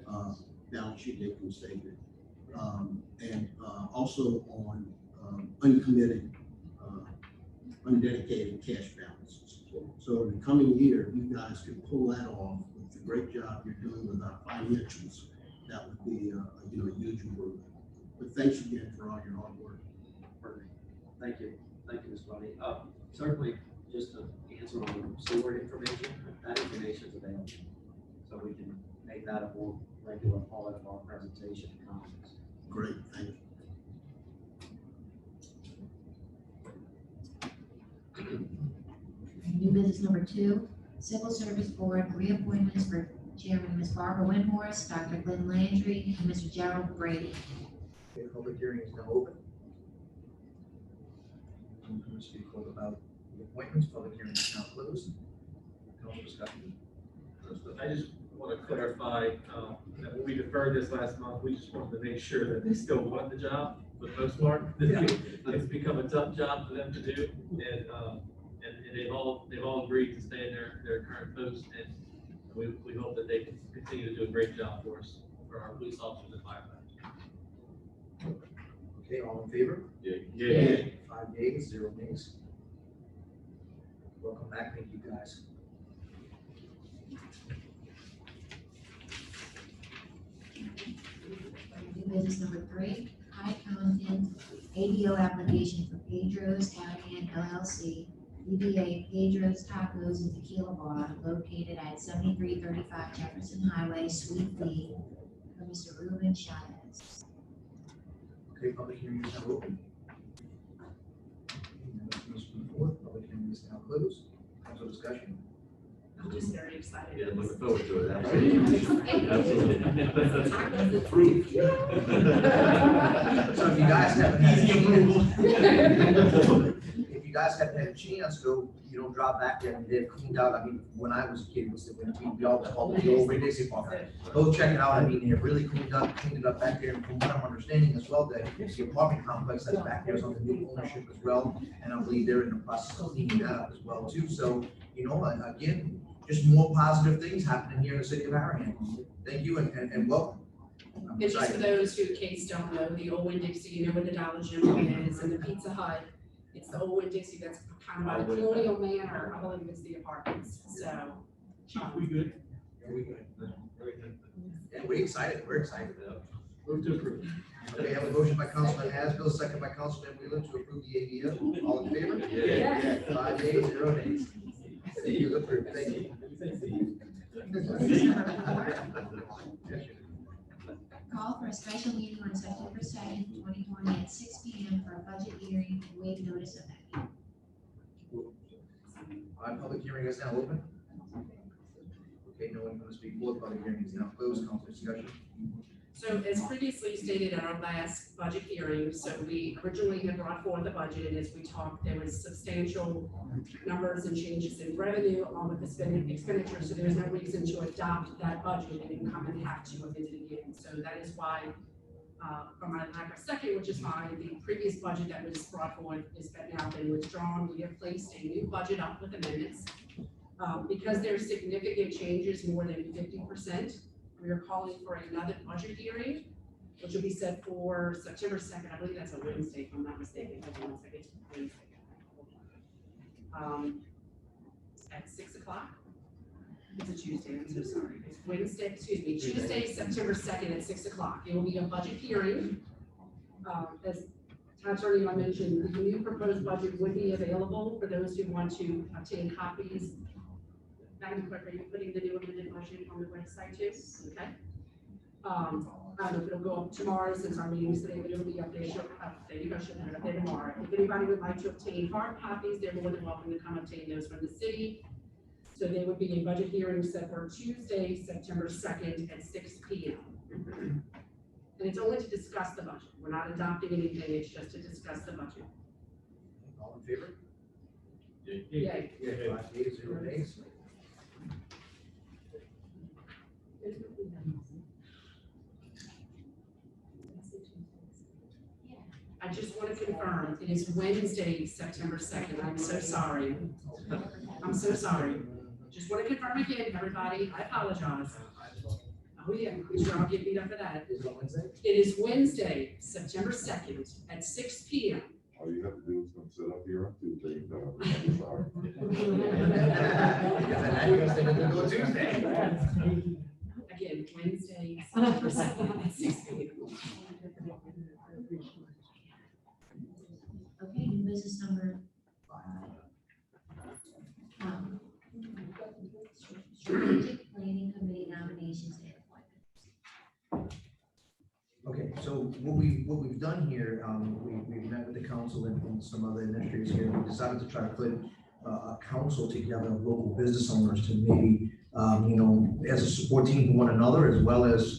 Speaker 9: fund, balance sheet, income statement, and also on uncommitted, undedicated cash balances. So in the coming year, if you guys can pull that off with the great job you're doing with our financials, that would be a huge improvement. But thanks again for all your hard work.
Speaker 11: Perfect. Thank you, Mr. Bunny. Certainly, just to answer on the sewer information, that information is available. So we can make that a more regular part of our presentation and comments.
Speaker 9: Great, thank you.
Speaker 6: New business number 2, Civil Service Board reappointments for Chairman Ms. Barbara Windhorst, Dr. Glenn Landry, and Mr. Gerald Brady.
Speaker 4: Okay, public hearing is now open. I'm going to speak about the appointments. Public hearing is now closed. Council discussion.
Speaker 3: I just want to clarify, that when we deferred this last month, we just wanted to make sure that they still want the job, for the most part. It's become a tough job for them to do, and they've all agreed to stay in their current post, and we hope that they can continue to do a great job for us, for our police officers and firefighters.
Speaker 4: Okay, all in favor?
Speaker 3: Yeah.
Speaker 4: 5 yeas, 0 nays. Welcome back, thank you guys.
Speaker 6: New business number 3, high content ADO application for Pedro's Harahan LLC, DBA Pedro's Tacos and Tequila Bar, located at 7335 Jefferson Highway, Suite B, for Mr. Ruben Chavez.
Speaker 4: Okay, public hearing is now open. Public hearing is now closed. Council discussion.
Speaker 7: I'm just very excited.
Speaker 18: Yeah, looking forward to it, absolutely. Absolutely. Approved.
Speaker 4: So if you guys haven't had a chance, if you guys haven't had a chance, go, drop back there and they've cleaned out. I mean, when I was a kid, we always called it the old Dixie Bar. Go check it out. I mean, they've really cleaned it up back there. And from what I'm understanding as well, that the apartment complex that's back there is under new ownership as well. And I believe they're in the process of cleaning that up as well too. So, again, just more positive things happening here in the city of Harahan. Thank you and welcome. I'm
Speaker 7: And just for
Speaker 4: excited.
Speaker 7: those who in case don't know, the old Winn-Dixie, you know where the Dollar General is and the Pizza Hut. It's the old Winn-Dixie that's kind of by the Colonial Manor, I believe it's the apartments, so.
Speaker 3: We good?
Speaker 4: We good. Yeah, we're excited.
Speaker 3: Move to approve.
Speaker 4: Okay, I have a motion by Councilman Asbill, second by Councilman Wheeler to approve the ADO. All in favor?
Speaker 3: Yeah.
Speaker 4: 5 yeas, 0 nays. Thank you, approved. Thank you.
Speaker 6: Call for a special meeting on September 2nd, 2020 at 6 p.m. for a budget hearing and waive notice of that meeting.
Speaker 4: Our public hearing is now open. Okay, no one going to speak for the public hearing is now closed. Council discussion.
Speaker 7: So as previously stated at our last budget hearing, so we originally had brought forward the budget, and as we talked, there was substantial numbers and changes in revenue along with the expenditure, so there's no reason to adopt that budget and then come and have to amend it again. So that is why, from our lack of second, which is fine, the previous budget that was brought forward is now been withdrawn. We have placed a new budget up with amendments. Because there's significant changes, more than 50%, we are calling for another budget hearing, which will be set for September 2nd. I believe that's a Wednesday, if I'm not mistaken. Hold on one second. Wednesday. At 6 o'clock. It's a Tuesday, I'm so sorry. It's Wednesday, excuse me, Tuesday, September 2nd at 6 o'clock. It will be a budget hearing. As Town Attorney mentioned, the new proposed budget would be available for those who want to obtain copies. Madam Clerk, are you putting the new amended budget on the website too? Okay. I don't know if it'll go up tomorrow since our meeting is today, but it'll be up there. There you go, should have it up there tomorrow. If anybody would like to obtain hard copies, they're more than welcome to come obtain those from the city. So they would be a budget hearing set for Tuesday, September 2nd at 6 p.m. And it's only to discuss the budget. We're not adopting anything, it's just to discuss the budget.
Speaker 4: All in favor?
Speaker 7: Yay.
Speaker 4: 5 yeas, 0 nays.
Speaker 7: just want to confirm, it is Wednesday, September 2nd. I'm so sorry. I'm so sorry. Just want to confirm again, everybody. I apologize. Oh, yeah, I'm sure I'll get beat up for that. It is Wednesday, September 2nd at 6 p.m.
Speaker 18: All you have to do is come sit up here on Tuesday. I'm sorry.
Speaker 7: Again, Wednesday, September 2nd at 6 p.m.
Speaker 6: Okay, new business number 5. Strategic Planning Committee nominations and appointments.
Speaker 4: Okay, so what we've done here, we've met with the council and some other administrators here. We decided to try to put a council together of local business owners to maybe, as a support team for one another, as well as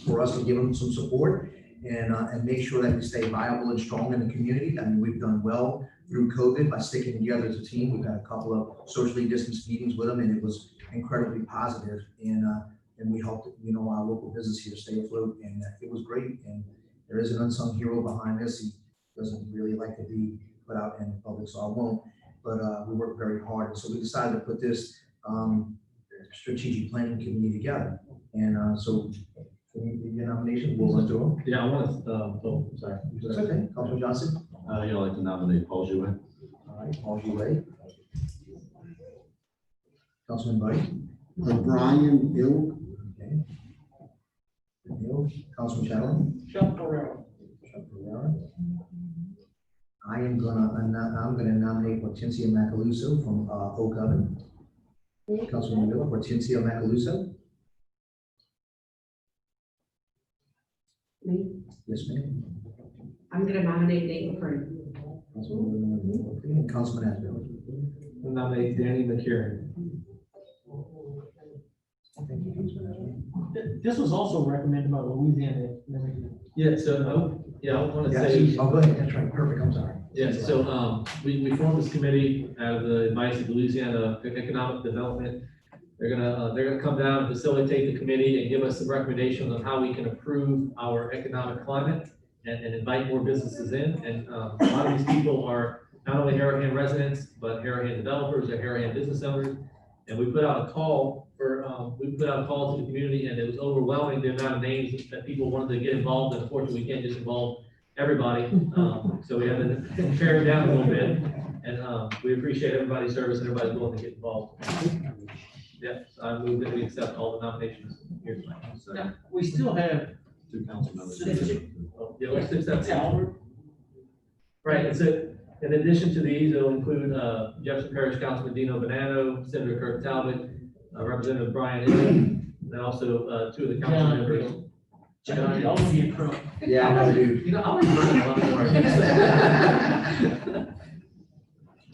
Speaker 4: for us to give them some support and make sure that we stay viable and strong in the community. I mean, we've done well through COVID by sticking together as a team. We've had a couple of socially distanced meetings with them, and it was incredibly positive. And we helped, our local business here stay afloat, and it was great. And there is an unsung hero behind this. He doesn't really like to be put out in public, so I won't. But we worked very hard, and so we decided to put this strategic planning committee together. And so, can you give your nomination? We'll run through them.
Speaker 11: Yeah, I want to, sorry.
Speaker 4: That's okay. Councilman Johnson.
Speaker 11: I'd like to nominate Paul Jouet.
Speaker 4: All right, Paul Jouet. Councilman Buddy.
Speaker 9: Brian Hill.
Speaker 4: Okay. Hill. Councilman Chatelain.
Speaker 2: Chuck Ferrera.
Speaker 4: Chuck Ferrera. I'm gonna nominate Hortensia Macaluso from Oak Oven. Councilman Miller, Hortensia Macaluso.
Speaker 7: Me?
Speaker 4: Yes, ma'am.
Speaker 7: I'm going to nominate Nate McCurry.
Speaker 4: Councilman Asbill.
Speaker 11: Nominate Danny McCurry.
Speaker 1: This was also recommended by Louisiana.
Speaker 3: Yeah, so, I want to
Speaker 4: Yeah,
Speaker 3: say.
Speaker 4: oh, go ahead. That's right. Perfect. I'm sorry.
Speaker 3: Yeah, so, we formed this committee out of the advice of Louisiana Economic Development. They're gonna come down and facilitate the committee and give us some recommendations on how we can improve our economic climate and invite more businesses in. And, a lot of these people are not only Harahan residents, but Harahan developers or Harahan business owners. And we put out a call to the community, and it was overwhelming the amount of names that people wanted to get involved. And unfortunately, we can't just involve everybody. So we had to pare it down a little bit. And, we appreciate everybody's service and everybody's willing to get involved. Yeah, so I move that we accept all the nominations here tonight.
Speaker 1: Now, we still have.
Speaker 11: 2 council members.
Speaker 3: Yeah, let's accept.
Speaker 1: Albert.
Speaker 3: Right, and so in addition to these, it'll include, Jefferson Parish Councilman Dino Bonanno, Senator Kirk Talbot, Representative Brian Hill, and also, 2 of the council
Speaker 1: John
Speaker 3: members.
Speaker 1: John, I'll give you a crook.
Speaker 4: Yeah, I know, dude.
Speaker 3: You know, I was running a lot more.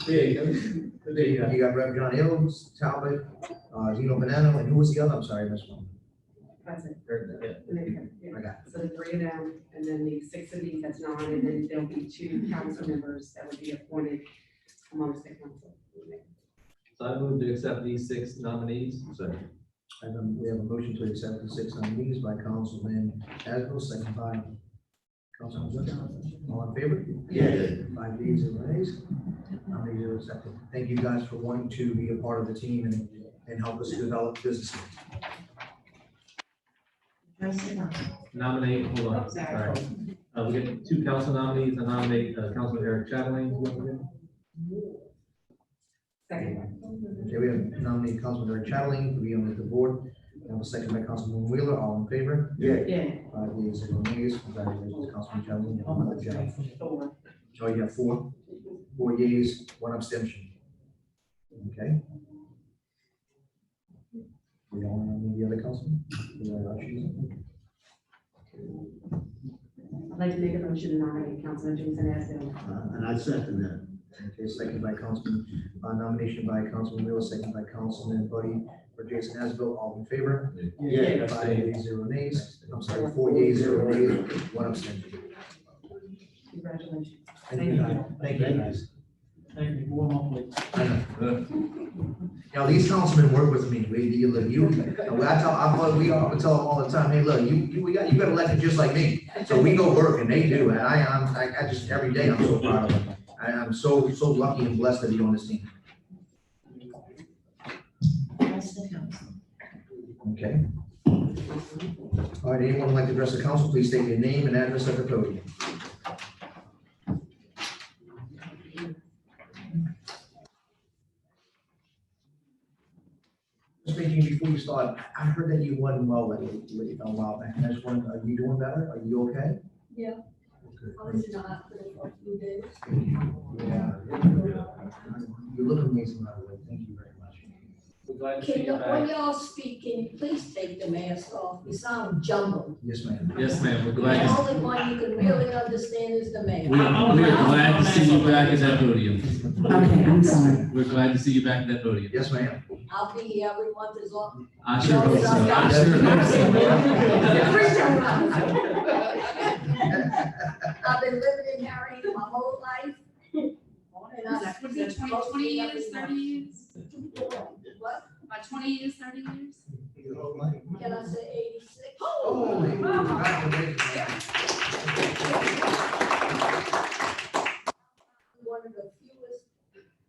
Speaker 3: There you go. There you go.
Speaker 4: You got Rev. John Hills, Talbot, Dino Bonanno, and who was the other? I'm sorry, I missed one.
Speaker 7: That's it.
Speaker 4: I got it.
Speaker 7: So the 3 of them, and then the 6 of these, that's 9, and then there'll be 2 council members that would be appointed amongst the council.
Speaker 3: So I move to accept these 6 nominees.
Speaker 11: Second.
Speaker 4: We have a motion to accept the 6 nominees by Councilman Asbill, second by Councilman Johnson. All in favor?
Speaker 11: Yeah.
Speaker 4: 5 yeas and nays. Nominees are accepted. Thank you guys for wanting to be a part of the team and help us develop businesses.
Speaker 3: Nominate, hold on, sorry. We get 2 council nominees. I nominate Councilman Eric Chatelain.
Speaker 7: Second.
Speaker 4: Okay, we have nominated Councilman Eric Chatelain to be on the board. We have a second by Councilman Wheeler. All in favor?
Speaker 7: Yeah.
Speaker 4: 5 yeas and nays. Congratulations, Councilman Chatelain. You have another job. Oh, you have 4 yeas, 1 abstention. Okay. We don't have any other councilman?
Speaker 7: I'd like to make a motion to nominate Councilman Jason Asbill.
Speaker 9: And I second that.
Speaker 4: Okay, second by Councilman, nomination by Councilman Wheeler, second by Councilman Buddy for Jason Asbill. All in favor?
Speaker 9: Yeah.
Speaker 4: 5 yeas, 0 nays. I'm sorry, 4 yeas, 0 nays, 1 abstention.
Speaker 7: Congratulations.
Speaker 4: Thank you, guys. Thank you, guys.
Speaker 1: Thank you, warm up, please.
Speaker 4: Now, these councilmen work with me, I tell them all the time, hey, look, you got elected just like me, so we go work, and they do, and I just, every day, I'm so proud of them. I'm so lucky and blessed to be on this team.
Speaker 6: Rest of the council.
Speaker 4: Okay. All right, anyone who'd like to address the council, please state your name and address at the podium. Speaking before you start, I heard that you wasn't well like a while back, and I just wondered, are you doing better? Are you okay?
Speaker 19: Yeah.
Speaker 4: Okay.
Speaker 19: I was in the hospital for a few days.
Speaker 4: Yeah. You look amazing, by the way. Thank you very much.
Speaker 3: We're glad to
Speaker 19: Can
Speaker 3: see
Speaker 19: you,
Speaker 3: you
Speaker 19: when
Speaker 3: back.
Speaker 19: y'all speak, can you please take the mask off? You sound jumbled.
Speaker 4: Yes, ma'am.
Speaker 3: Yes, ma'am, we're
Speaker 19: The
Speaker 3: glad to.
Speaker 19: only one you can really understand is the mask.
Speaker 3: We are glad to see you back at that podium.
Speaker 17: Okay, I'm sorry.
Speaker 3: We're glad to see you back at that podium.
Speaker 4: Yes, ma'am.
Speaker 19: I'll be here every month as long.
Speaker 3: I sure hope so. I sure hope
Speaker 19: I've been living in Harahan my whole life. And I
Speaker 7: Would be 20 years, 30 years?
Speaker 19: What?
Speaker 7: About 20 years, 30 years?
Speaker 19: Can I say 86?
Speaker 4: Holy, congratulations.
Speaker 19: One of the fewest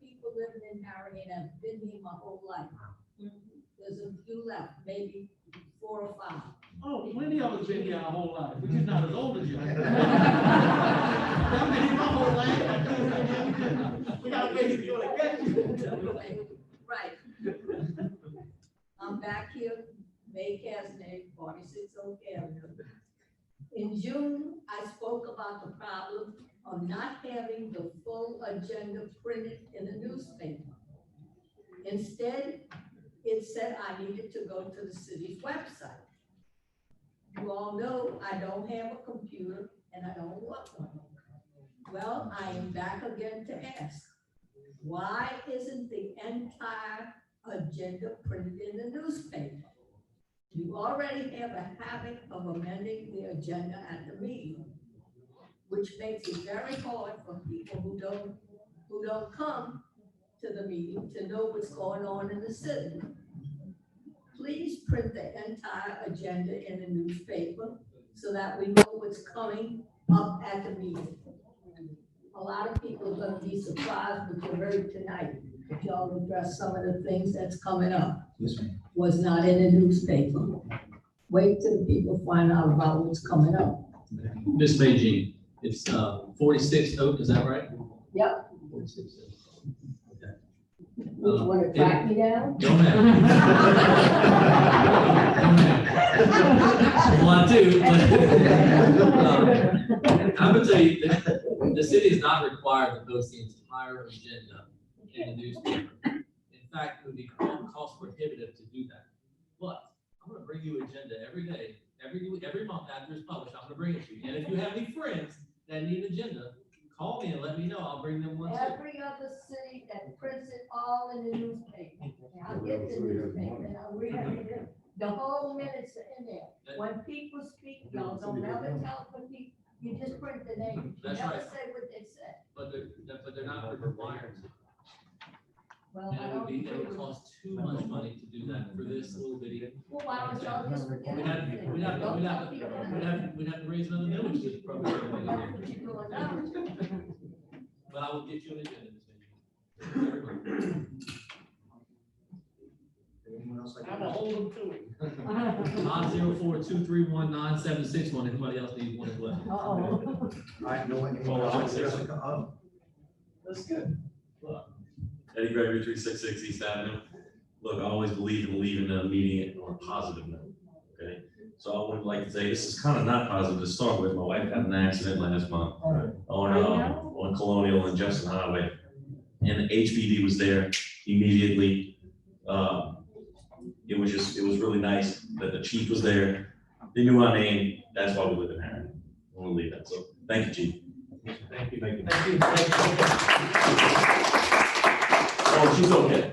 Speaker 19: people living in Harahan. I've been here my whole life. There's a few left, maybe 4 or 5.
Speaker 1: Oh, plenty of us been here our whole life, we're just not as old as you. I've been here my whole life. We gotta wait until it gets you.
Speaker 19: Right. I'm back here, May Casney, 46 Oak Avenue. In June, I spoke about the problem of not having the full agenda printed in the newspaper. Instead, it said I needed to go to the city's website. You all know I don't have a computer and I don't want one. Well, I am back again to ask, why isn't the entire agenda printed in the newspaper? You already have a habit of amending the agenda at the meeting, which makes it very hard for people who don't come to the meeting to know what's going on in the city. Please print the entire agenda in the newspaper so that we know what's coming up at the meeting. A lot of people are gonna be surprised what you heard tonight, if y'all address some of the things that's coming up.
Speaker 4: Yes, ma'am.
Speaker 19: Was not in the newspaper. Wait till the people find out about what's coming up.
Speaker 3: Miss May Jean, it's 46 Oak, is that right?
Speaker 19: Yep.
Speaker 3: 46 Oak. Okay.
Speaker 19: You wanna track me down?
Speaker 3: Don't have. Want to, but I'm gonna tell you, the city is not required to post the entire agenda in the newspaper. In fact, it would be cost prohibitive to do that. But I'm gonna bring you agenda every day, every month after it's published. I'm gonna bring it to you. And if you have any friends that need an agenda, call me and let me know. I'll bring them one too.
Speaker 19: Every other city that prints it all in the newspaper. And I'll get the newspaper and I'll read it. The whole minutes are in there. When people speak, y'all don't ever tell when people, you just print the name. You
Speaker 3: That's
Speaker 19: never
Speaker 3: right.
Speaker 19: say what they said.
Speaker 3: But they're not required to.
Speaker 19: Well,
Speaker 3: And
Speaker 19: I
Speaker 3: it
Speaker 19: don't.
Speaker 3: would cost too much money to do that for this little bitty.
Speaker 19: Well, why don't y'all just forget
Speaker 3: We'd
Speaker 19: everything?
Speaker 3: have
Speaker 19: Don't tell people anything.
Speaker 3: we'd have to raise another millage to the program.
Speaker 19: That's what you're doing now.
Speaker 3: But I will get you an agenda, Ms. Major.
Speaker 4: Anyone else like?
Speaker 1: I'm gonna hold them to it.
Speaker 3: 904-231-9761. Anybody else need one as well?
Speaker 19: Uh-oh.
Speaker 4: I know anyone else like to address the
Speaker 18: That's good. Eddie Gregory, 366 East Avenue. Look, I always believe in leaving a meeting on a positive note, okay? So I would like to say, this is kind of not positive to start with. My wife had an accident last month on Colonial and Jefferson Highway. And the HPD was there immediately. It was really nice that the chief was there. They knew our name. That's why we live in Harahan. We'll leave that. So thank you, Chief.
Speaker 3: Thank you.
Speaker 1: Thank you.
Speaker 18: Oh, she's okay.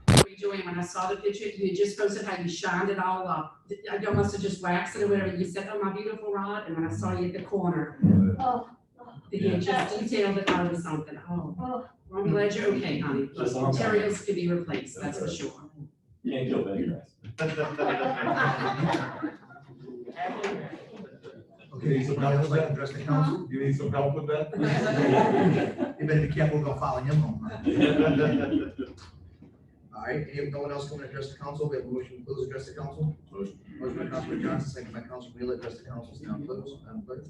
Speaker 7: Redoing, when I saw the picture, you just posted how you shined it all up. I must have just waxed it or whatever. You said, oh, my beautiful rod, and when I saw you at the corner,
Speaker 19: Oh,
Speaker 7: He had just detailed it out of something. Oh, well, I'm glad you're okay, honey. But
Speaker 18: Just on time.
Speaker 7: materials could be replaced, that's for sure.
Speaker 18: Can't kill Betty grass.
Speaker 4: Okay, you need some help with that, address the council?
Speaker 5: You need some help with that?
Speaker 4: You better be careful, don't follow him home. All right, if no one else coming to address the council, we have a motion to close address the council. Motion by Councilman Johnson, second by Councilman Wheeler, address the council, stand closed, Madam Clerk.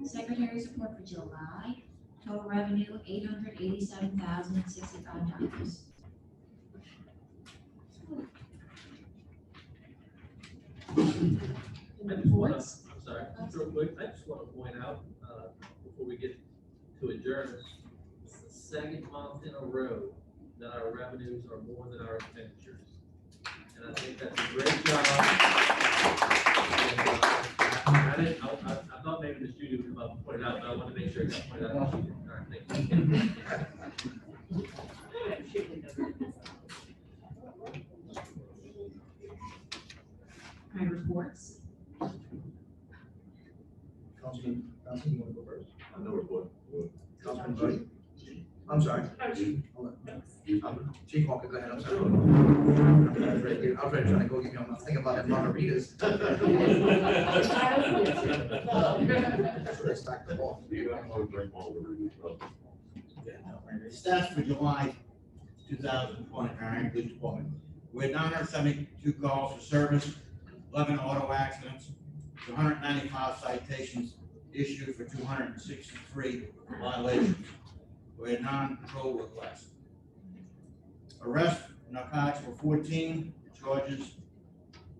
Speaker 6: Secretary's report for July, total revenue, $887,065.
Speaker 3: Reports? I'm sorry, real quick, I just want to point out, before we get to adjourn, it's the second month in a row that our revenues are more than our expenditures. And I think that's a great job. And, I thought maybe the studio would come up and point it out, but I want to make sure it got pointed out. All right, thank you.
Speaker 6: My reports.
Speaker 4: Councilman Johnson, you want to go first?
Speaker 5: No report.
Speaker 4: Councilman Buddy? I'm sorry. Chief Walker, go ahead, I'm sorry. I was ready to try to go give you, I'm thinking about that margaritas. Let's stack the ball.
Speaker 15: Stats for July 2020, Harahan Police Department. We had 972 calls for service, 11 auto accidents, 195 citations issued for 263 violations. We had non-patrol requests. Arrests for narcotics were 14, charges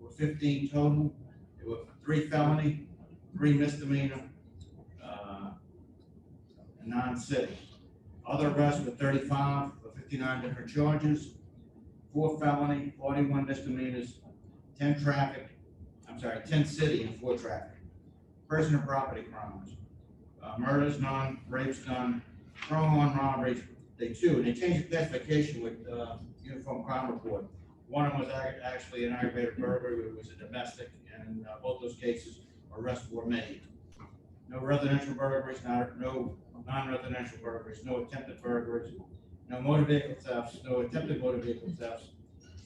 Speaker 15: were 15 total. There were 3 felony, 3 misdemeanor, and 9 city. Other arrests were 35 for 59 different charges, 4 felony, 41 misdemeanors, 10 city and 4 traffic. Person and property crimes, murders none, rapes none, strong arm robberies, they 2, and they changed the classification with uniform crime report. One of them was actually an aggravated burglary, it was a domestic, and both those cases, arrests were made. No residential burglaries, no non-residential burglaries, no attempted burglaries, no motor vehicle thefts, no attempted motor vehicle thefts,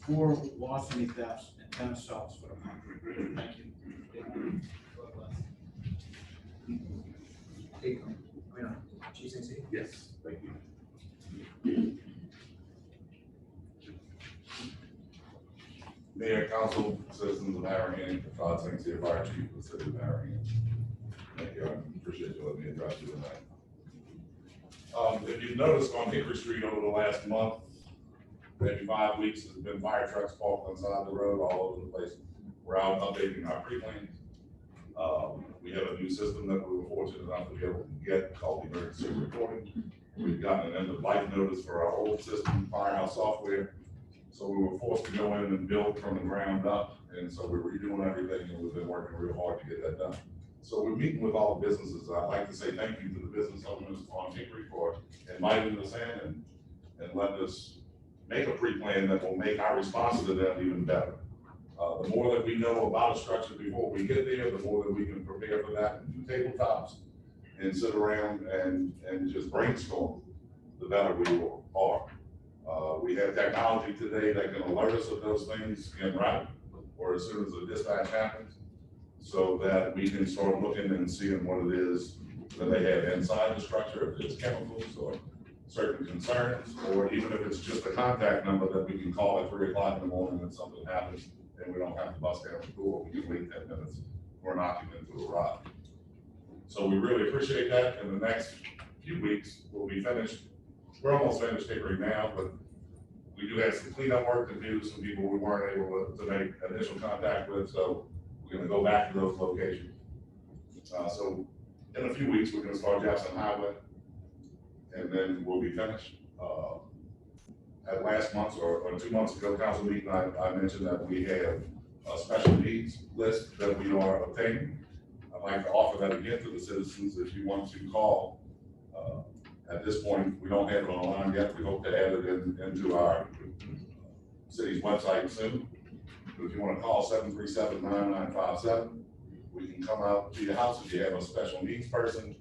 Speaker 15: 4 larceny thefts, and 10 assaults for the month. Thank you.
Speaker 4: Chief Stacy?
Speaker 5: Yes, thank you. Mayor, council, citizens of Harahan, Todd St. Cyr, Fire Chief of the City of Harahan. Thank you, I appreciate you letting me address you tonight. If you've noticed on Hickory Street over the last month, maybe 5 weeks, there's been fire trucks parked on the side of the road all over the place. We're out updating our pre-plans. We have a new system that we were fortunate enough to be able to get called emergency reporting. We've gotten an end of life notice for our old system, Firehouse software. So we were forced to go in and build from the ground up. And so we're redoing everything, and we've been working real hard to get that done. So we're meeting with all the businesses. I'd like to say thank you to the business owners on Hickory for inviting us in and letting us make a pre-plan that will make our response to them even better. The more that we know about a structure before we get there, the more that we can prepare for that and do tabletops and sit around and just brainstorm, the better we are. We have technology today that can alert us of those things en route or as soon as the dispatch happens, so that we can start looking and seeing what it is that they have inside the structure, if it's chemicals or certain concerns, or even if it's just a contact number that we can call at 3 o'clock in the morning when something happens, and we don't have to bust down the door, we can wait 10 minutes for an occupant to arrive. So we really appreciate that. In the next few weeks, we'll be finished. We're almost finished Hickory now, but we do have some cleanup work to do, some people we weren't able to make initial contact with, so we're gonna go back to those locations. So in a few weeks, we're gonna start Jackson Highway, and then we'll be finished. At last month's or 2 months ago council meeting, I mentioned that we have a special needs list that we are obtaining. I'd like to offer that again to the citizens if you want to call. At this point, we don't have it online yet. We hope to add it into our city's website soon. But if you want to call 737-9957, we can come out to your house if you have a special needs person,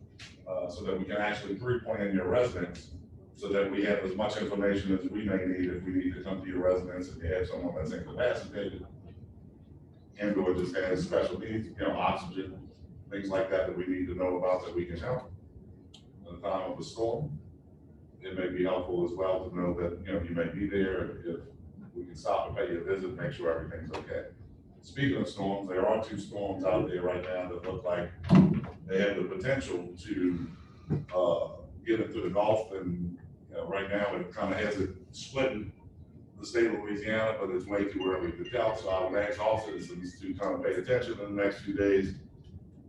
Speaker 5: so that we can actually pre-plan your residence, so that we have as much information as we may need if we need to come to your residence, if you have someone that's incapacitated, and or just has special needs, oxygen, things like that that we need to know about that we can help. At the time of a storm, it may be helpful as well to know that, you may be there, if we can stop and pay you a visit, make sure everything's okay. Speaking of storms, there are 2 storms out there right now that look like they have the potential to get into the Gulf, and right now it kind of has it splitting the state of Louisiana, but it's way too early to tell. So I would ask all citizens to kind of pay attention in the next few days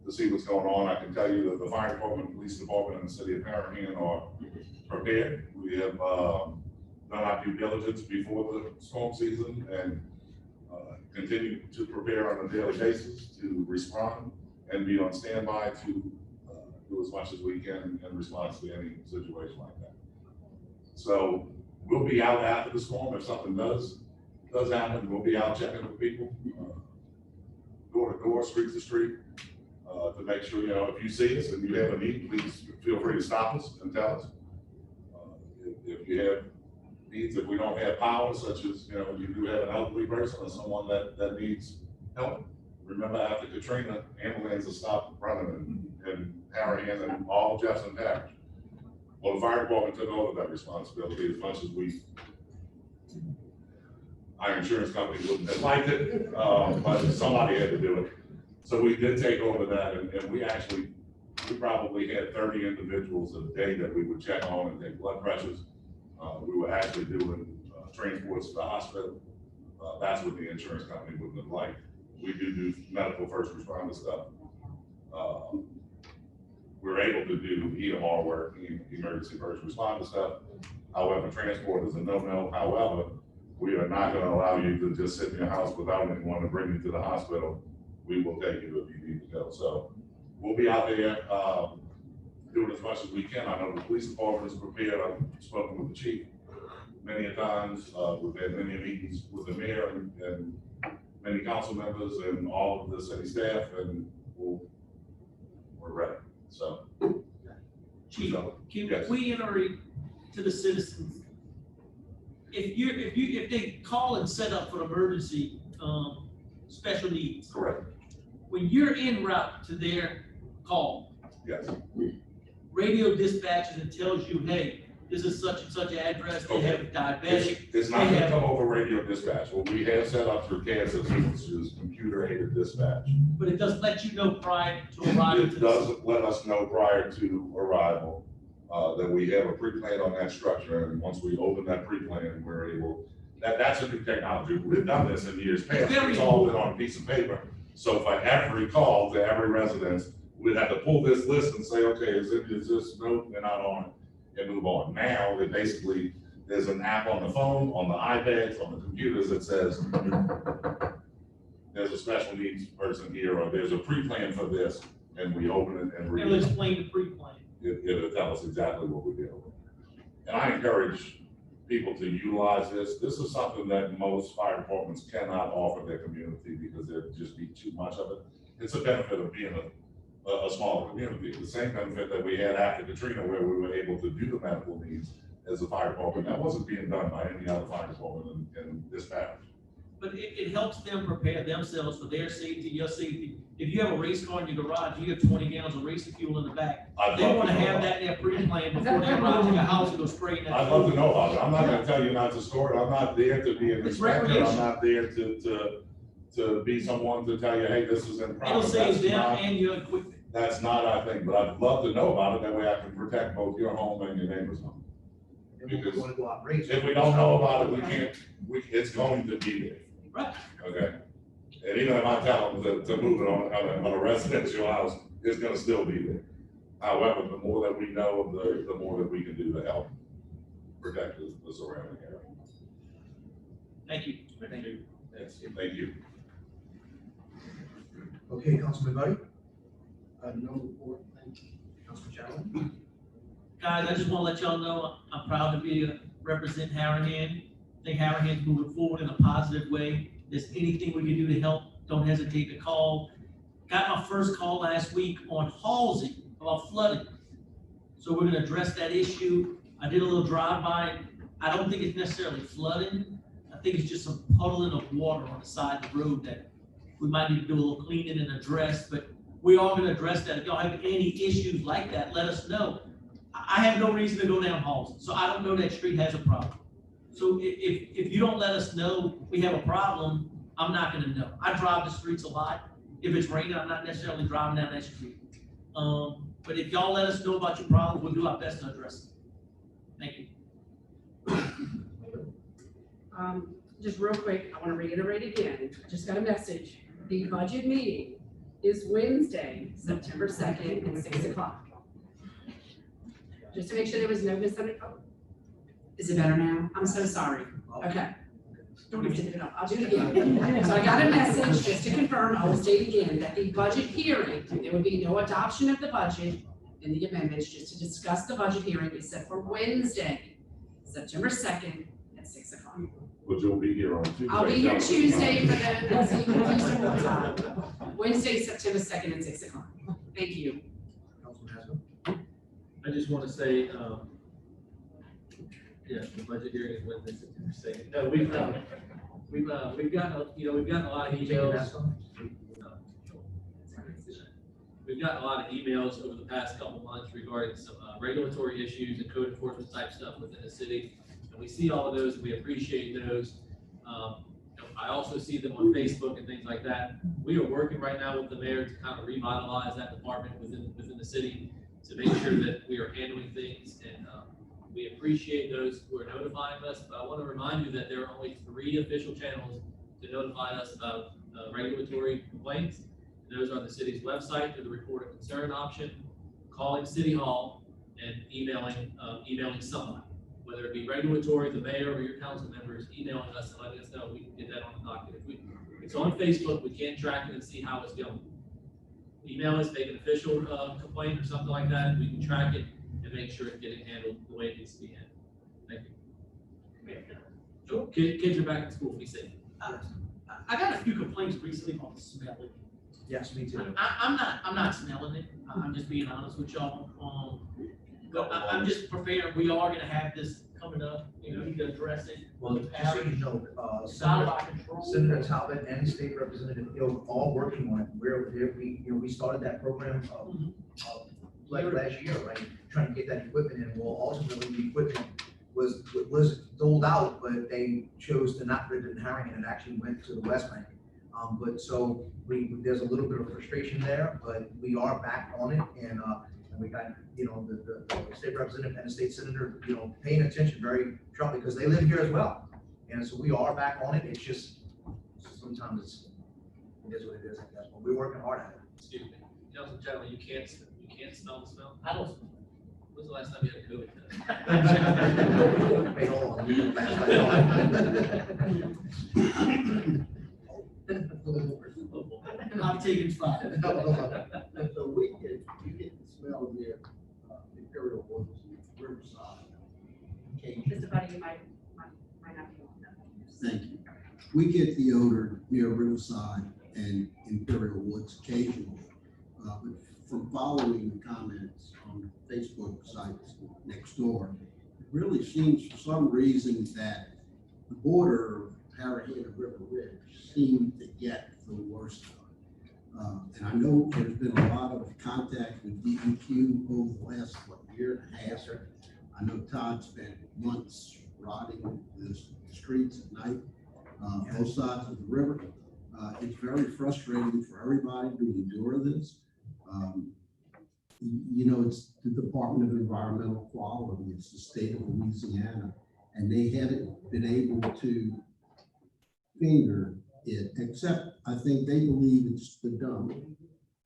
Speaker 5: to see what's going on. I can tell you that the fire department, police department, and the city of Harahan are prepared. We have done our due diligence before the storm season and continue to prepare on a daily basis to respond and be on standby to do as much as we can in response to any situation like that. So we'll be out after the storm. If something does happen, we'll be out checking with people, door to door, street to street, to make sure, if you see us and you have a need, please feel free to stop us and tell us. If you have needs, if we don't have power, such as, you do have an elderly person or someone that needs help. Remember, after Katrina, ambulances stopped running in Harahan and all of Jefferson Parish. Well, the fire department took over that responsibility as much as our insurance company wouldn't have liked it, but somebody had to do it. So we did take over that, and we probably had 30 individuals a day that we would check on and take blood pressures. We were actually doing transports to the hospital. That's what the insurance company wouldn't have liked. We do medical first responder stuff. We're able to do EMR work, emergency first responder stuff. However, transport is a no-no. However, we are not going to allow you to just sit in your house without anyone to bring you to the hospital. We will take you if you need to go. So we'll be out there doing as much as we can. I know the police department is prepared. I've spoken with the chief many a times. We've had many meetings with the mayor and many council members and all of the city staff, and we're ready. So,
Speaker 1: Chief, can we iterate to the citizens? If they call and set up for emergency special needs.
Speaker 5: Correct.
Speaker 1: When you're en route to their call.
Speaker 5: Yes.
Speaker 1: Radio dispatches and tells you, hey, this is such and such address, they have a diabetic.
Speaker 5: It's not gonna come over radio dispatch. What we have set up through CAD systems is computer aided dispatch.
Speaker 1: But it does let you know prior to arrival.
Speaker 5: It does let us know prior to arrival that we have a pre-plan on that structure, and once we open that pre-plan, we're able, that's a new technology. We've done this in years past. It's all been on a piece of paper. So for every call to every residence, we'd have to pull this list and say, okay, is this, nope, they're not on it, and move on. Now, they basically, there's an app on the phone, on the iPads, on the computers that says, there's a special needs person here, or there's a pre-plan for this, and we open it and read it.
Speaker 1: It'll explain the pre-plan.
Speaker 5: It'll tell us exactly what we're dealing with. And I encourage people to utilize this. This is something that most fire departments cannot offer their community because there'd just be too much of it. It's a benefit of being a smaller community. The same benefit that we had after Katrina, where we were able to do the medical needs as a fire department. That wasn't being done by any other fire department in this parish.
Speaker 1: But it helps them prepare themselves for their safety, your safety. If you have a race car in your garage, you have 20 gallons of racing fuel in the back. They want to have that in their pre-plan before they arrive to your house and go spray in that.
Speaker 5: I'd love to know about it. I'm not gonna tell you not to store it. I'm not there to be an inspector. I'm not there to be someone to tell you, hey, this is in progress.
Speaker 1: It'll save them and your equipment.
Speaker 5: That's not our thing, but I'd love to know about it. That way I can protect both your home and your neighbor's home. Because if we don't know about it, it's going to be there.
Speaker 1: Right.
Speaker 5: Okay. And even if I tell them to move it on a residential house, it's gonna still be there. However, the more that we know, the more that we can do to help protect the surrounding area.
Speaker 1: Thank you.
Speaker 3: Thank you.
Speaker 5: Yes, thank you.
Speaker 4: Okay, Councilman Buddy? No report, thank you. Councilman Chapman?
Speaker 1: Guys, I just want to let y'all know I'm proud to represent Harahan. I think Harahan's moving forward in a positive way. If there's anything we can do to help, don't hesitate to call. got my first call last week on Halsey about flooding. So we're gonna address that issue. I did a little drive-by. I don't think it's necessarily flooding. I think it's just some puddling of water on the side of the road that we might need to do a little cleaning and address, but we are gonna address that. If y'all have any issues like that, let us know. I have no reason to go down Halsey, so I don't know that street has a problem. So if you don't let us know we have a problem, I'm not gonna know. I drive the streets a lot. If it's raining, I'm not necessarily driving down that street. But if y'all let us know about your problem, we'll do our best to address it. Thank you.
Speaker 7: Just real quick, I want to reiterate again, I just got a message. The budget meeting is Wednesday, September 2nd at 6 o'clock. Just to make sure there was no misunderstanding. Is it better now? I'm so sorry. Okay. I'll do it again. So I got a message just to confirm, I will state again, that the budget hearing, there would be no adoption of the budget and the amendments, just to discuss the budget hearing is set for Wednesday, September 2nd at 6 o'clock.
Speaker 5: But you'll be here on Tuesday.
Speaker 7: I'll be here Tuesday for the time. Wednesday, September 2nd at 6 o'clock. Thank you.
Speaker 3: I just want to say, yeah, the budget hearing is Wednesday, September 2nd. No, we've gotten a lot of emails. We've gotten a lot of emails over the past couple months regarding some regulatory issues and code enforcement type stuff within the city. And we see all of those, and we appreciate those. I also see them on Facebook and things like that. We are working right now with the mayor to kind of revitalize that department within the city to make sure that we are handling things. And we appreciate those who are notifying us, but I want to remind you that there are only 3 official channels to notify us about regulatory complaints. And those are the city's website through the report of concern option, calling City Hall, and emailing someone, whether it be regulatory, the mayor, or your council members, emailing us and letting us know we can get that on the docket. If it's on Facebook, we can't track it and see how it's going. Email us, make an official complaint or something like that, we can track it and make sure it's getting handled the way it needs to be handled. Thank you. Kids are back in school, be safe.
Speaker 1: I got a few complaints recently on smelling.
Speaker 4: Yes, me too.
Speaker 1: I'm not smelling it. I'm just being honest with y'all. I'm just prepared. We are gonna have this coming up. You know, you can address it.
Speaker 4: Well, just so you know,
Speaker 1: It's out of our control.
Speaker 4: Senator Talbot and State Representative Hill all working on it. We started that program like last year, right? Trying to get that equipment in. Well, ultimately, the equipment was doled out, but they chose to not put it in Harahan, and it actually went to the West Bank. But so there's a little bit of frustration there, but we are back on it, and we got, you know, the state representative and the state senator, you know, paying attention very sharply because they live here as well. And so we are back on it. It's just sometimes it is what it is, I guess, but we're working hard at it.
Speaker 3: Excuse me, Council Gentlemen, you can't smell the smell.
Speaker 1: I don't.
Speaker 3: When's the last time you had a COVID test?
Speaker 4: Hey, hold on, we can pass that on.
Speaker 1: I'm taking 5.
Speaker 9: So you get the smell near Imperial Woods, Riverside.
Speaker 7: Mr. Buddy, you might not be on that.
Speaker 9: Thank you. We get the odor near Riverside and Imperial Woods occasionally. But from following the comments on Facebook sites next door, it really seems for some reason that the border of Harahan and River Ridge seem to get the worst of it. And I know there's been a lot of contact with DEQ over the last, year and a half. I know Todd spent months riding the streets at night, both sides of the river. It's very frustrating for everybody to endure this. You know, it's the Department of Environmental Quality, it's the state of Louisiana, and they haven't been able to finger it, except I think they believe it's the dump.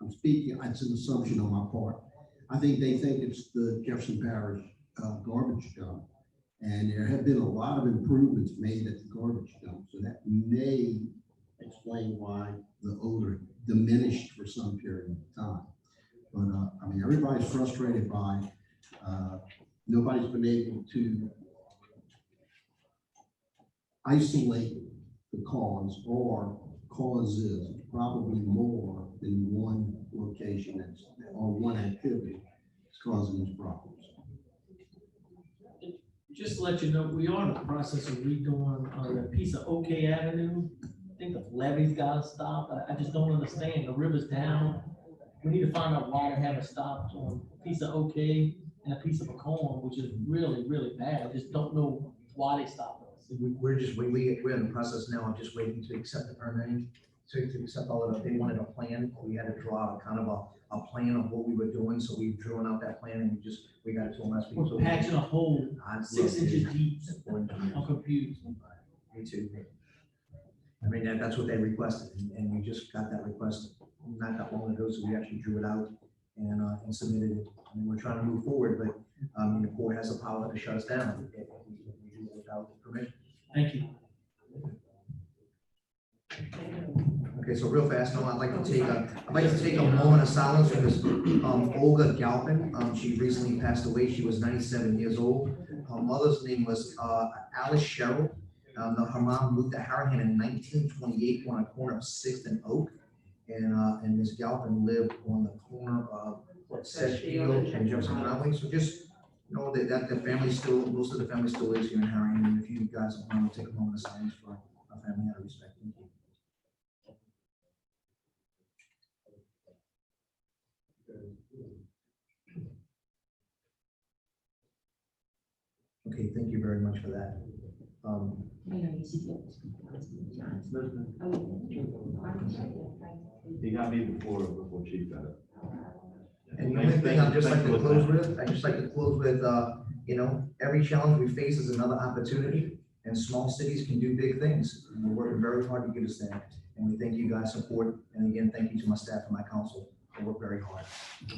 Speaker 9: I'm speaking, it's an assumption on my part. I think they think it's the Jefferson Parish garbage dump. And there have been a lot of improvements made at the garbage dump. So that may explain why the odor diminished for some period of time. But I mean, everybody's frustrated by, nobody's been able to isolate the cause or causes, probably more in one location that's, or one activity that's causing these problems.
Speaker 1: Just to let you know, we are in the process of redoing the piece of OK Avenue. I think the levee's gotta stop. I just don't understand. The river's down. We need to find out why they haven't stopped on a piece of OK and a piece of Macomb, which is really, really bad. I just don't know why they stopped us.
Speaker 4: We're in the process now of just waiting to accept the permitting, to accept all of it. They wanted a plan. We had to draw a kind of a plan of what we were doing, so we've drawn out that plan and we got it to them last week. So
Speaker 1: We're patching a hole 6 inches deep. I'm confused.
Speaker 4: Me too. I mean, that's what they requested, and we just got that request not that long ago, so we actually drew it out and submitted it. I mean, we're trying to move forward, but, the court has the power to shut us down if we do it without permission.
Speaker 1: Thank you.
Speaker 4: Okay, so real fast, now I'd like to take a moment of silence for Ms. Olga Galpin. She recently passed away. She was 97 years old. Her mother's name was Alice Sherrill. Her mom moved to Harahan in 1928 on a corner of 6th and Oak. And Ms. Galpin lived on the corner of Sedgefield and Jefferson Highway. So just know that the family still, most of the family still lives here in Harahan. And if you guys want to take a moment of silence for our family out of respect. Thank you. Okay, thank you very much for that.
Speaker 20: He got me before Chief got it.
Speaker 4: And the only thing I'd just like to close with, every challenge we face is another opportunity, and small cities can do big things. And we're working very hard to get us there. And we thank you guys' support. And again, thank you to my staff and my council. They work very hard.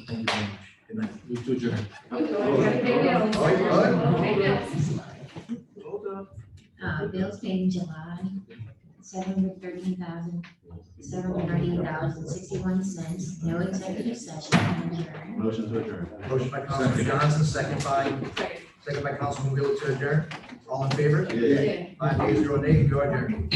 Speaker 4: Thank you very much. Good night.
Speaker 12: Move to adjourn.
Speaker 6: Bills paid in July, $713,798.61. No executive session. Adjourned.
Speaker 18: Motion to adjourn.
Speaker 4: Motion by Councilman Johnson, second by Councilman Wheeler to adjourn. All in favor?
Speaker 18: Yeah.
Speaker 4: 5 yeas, 0 nays, we are adjourned.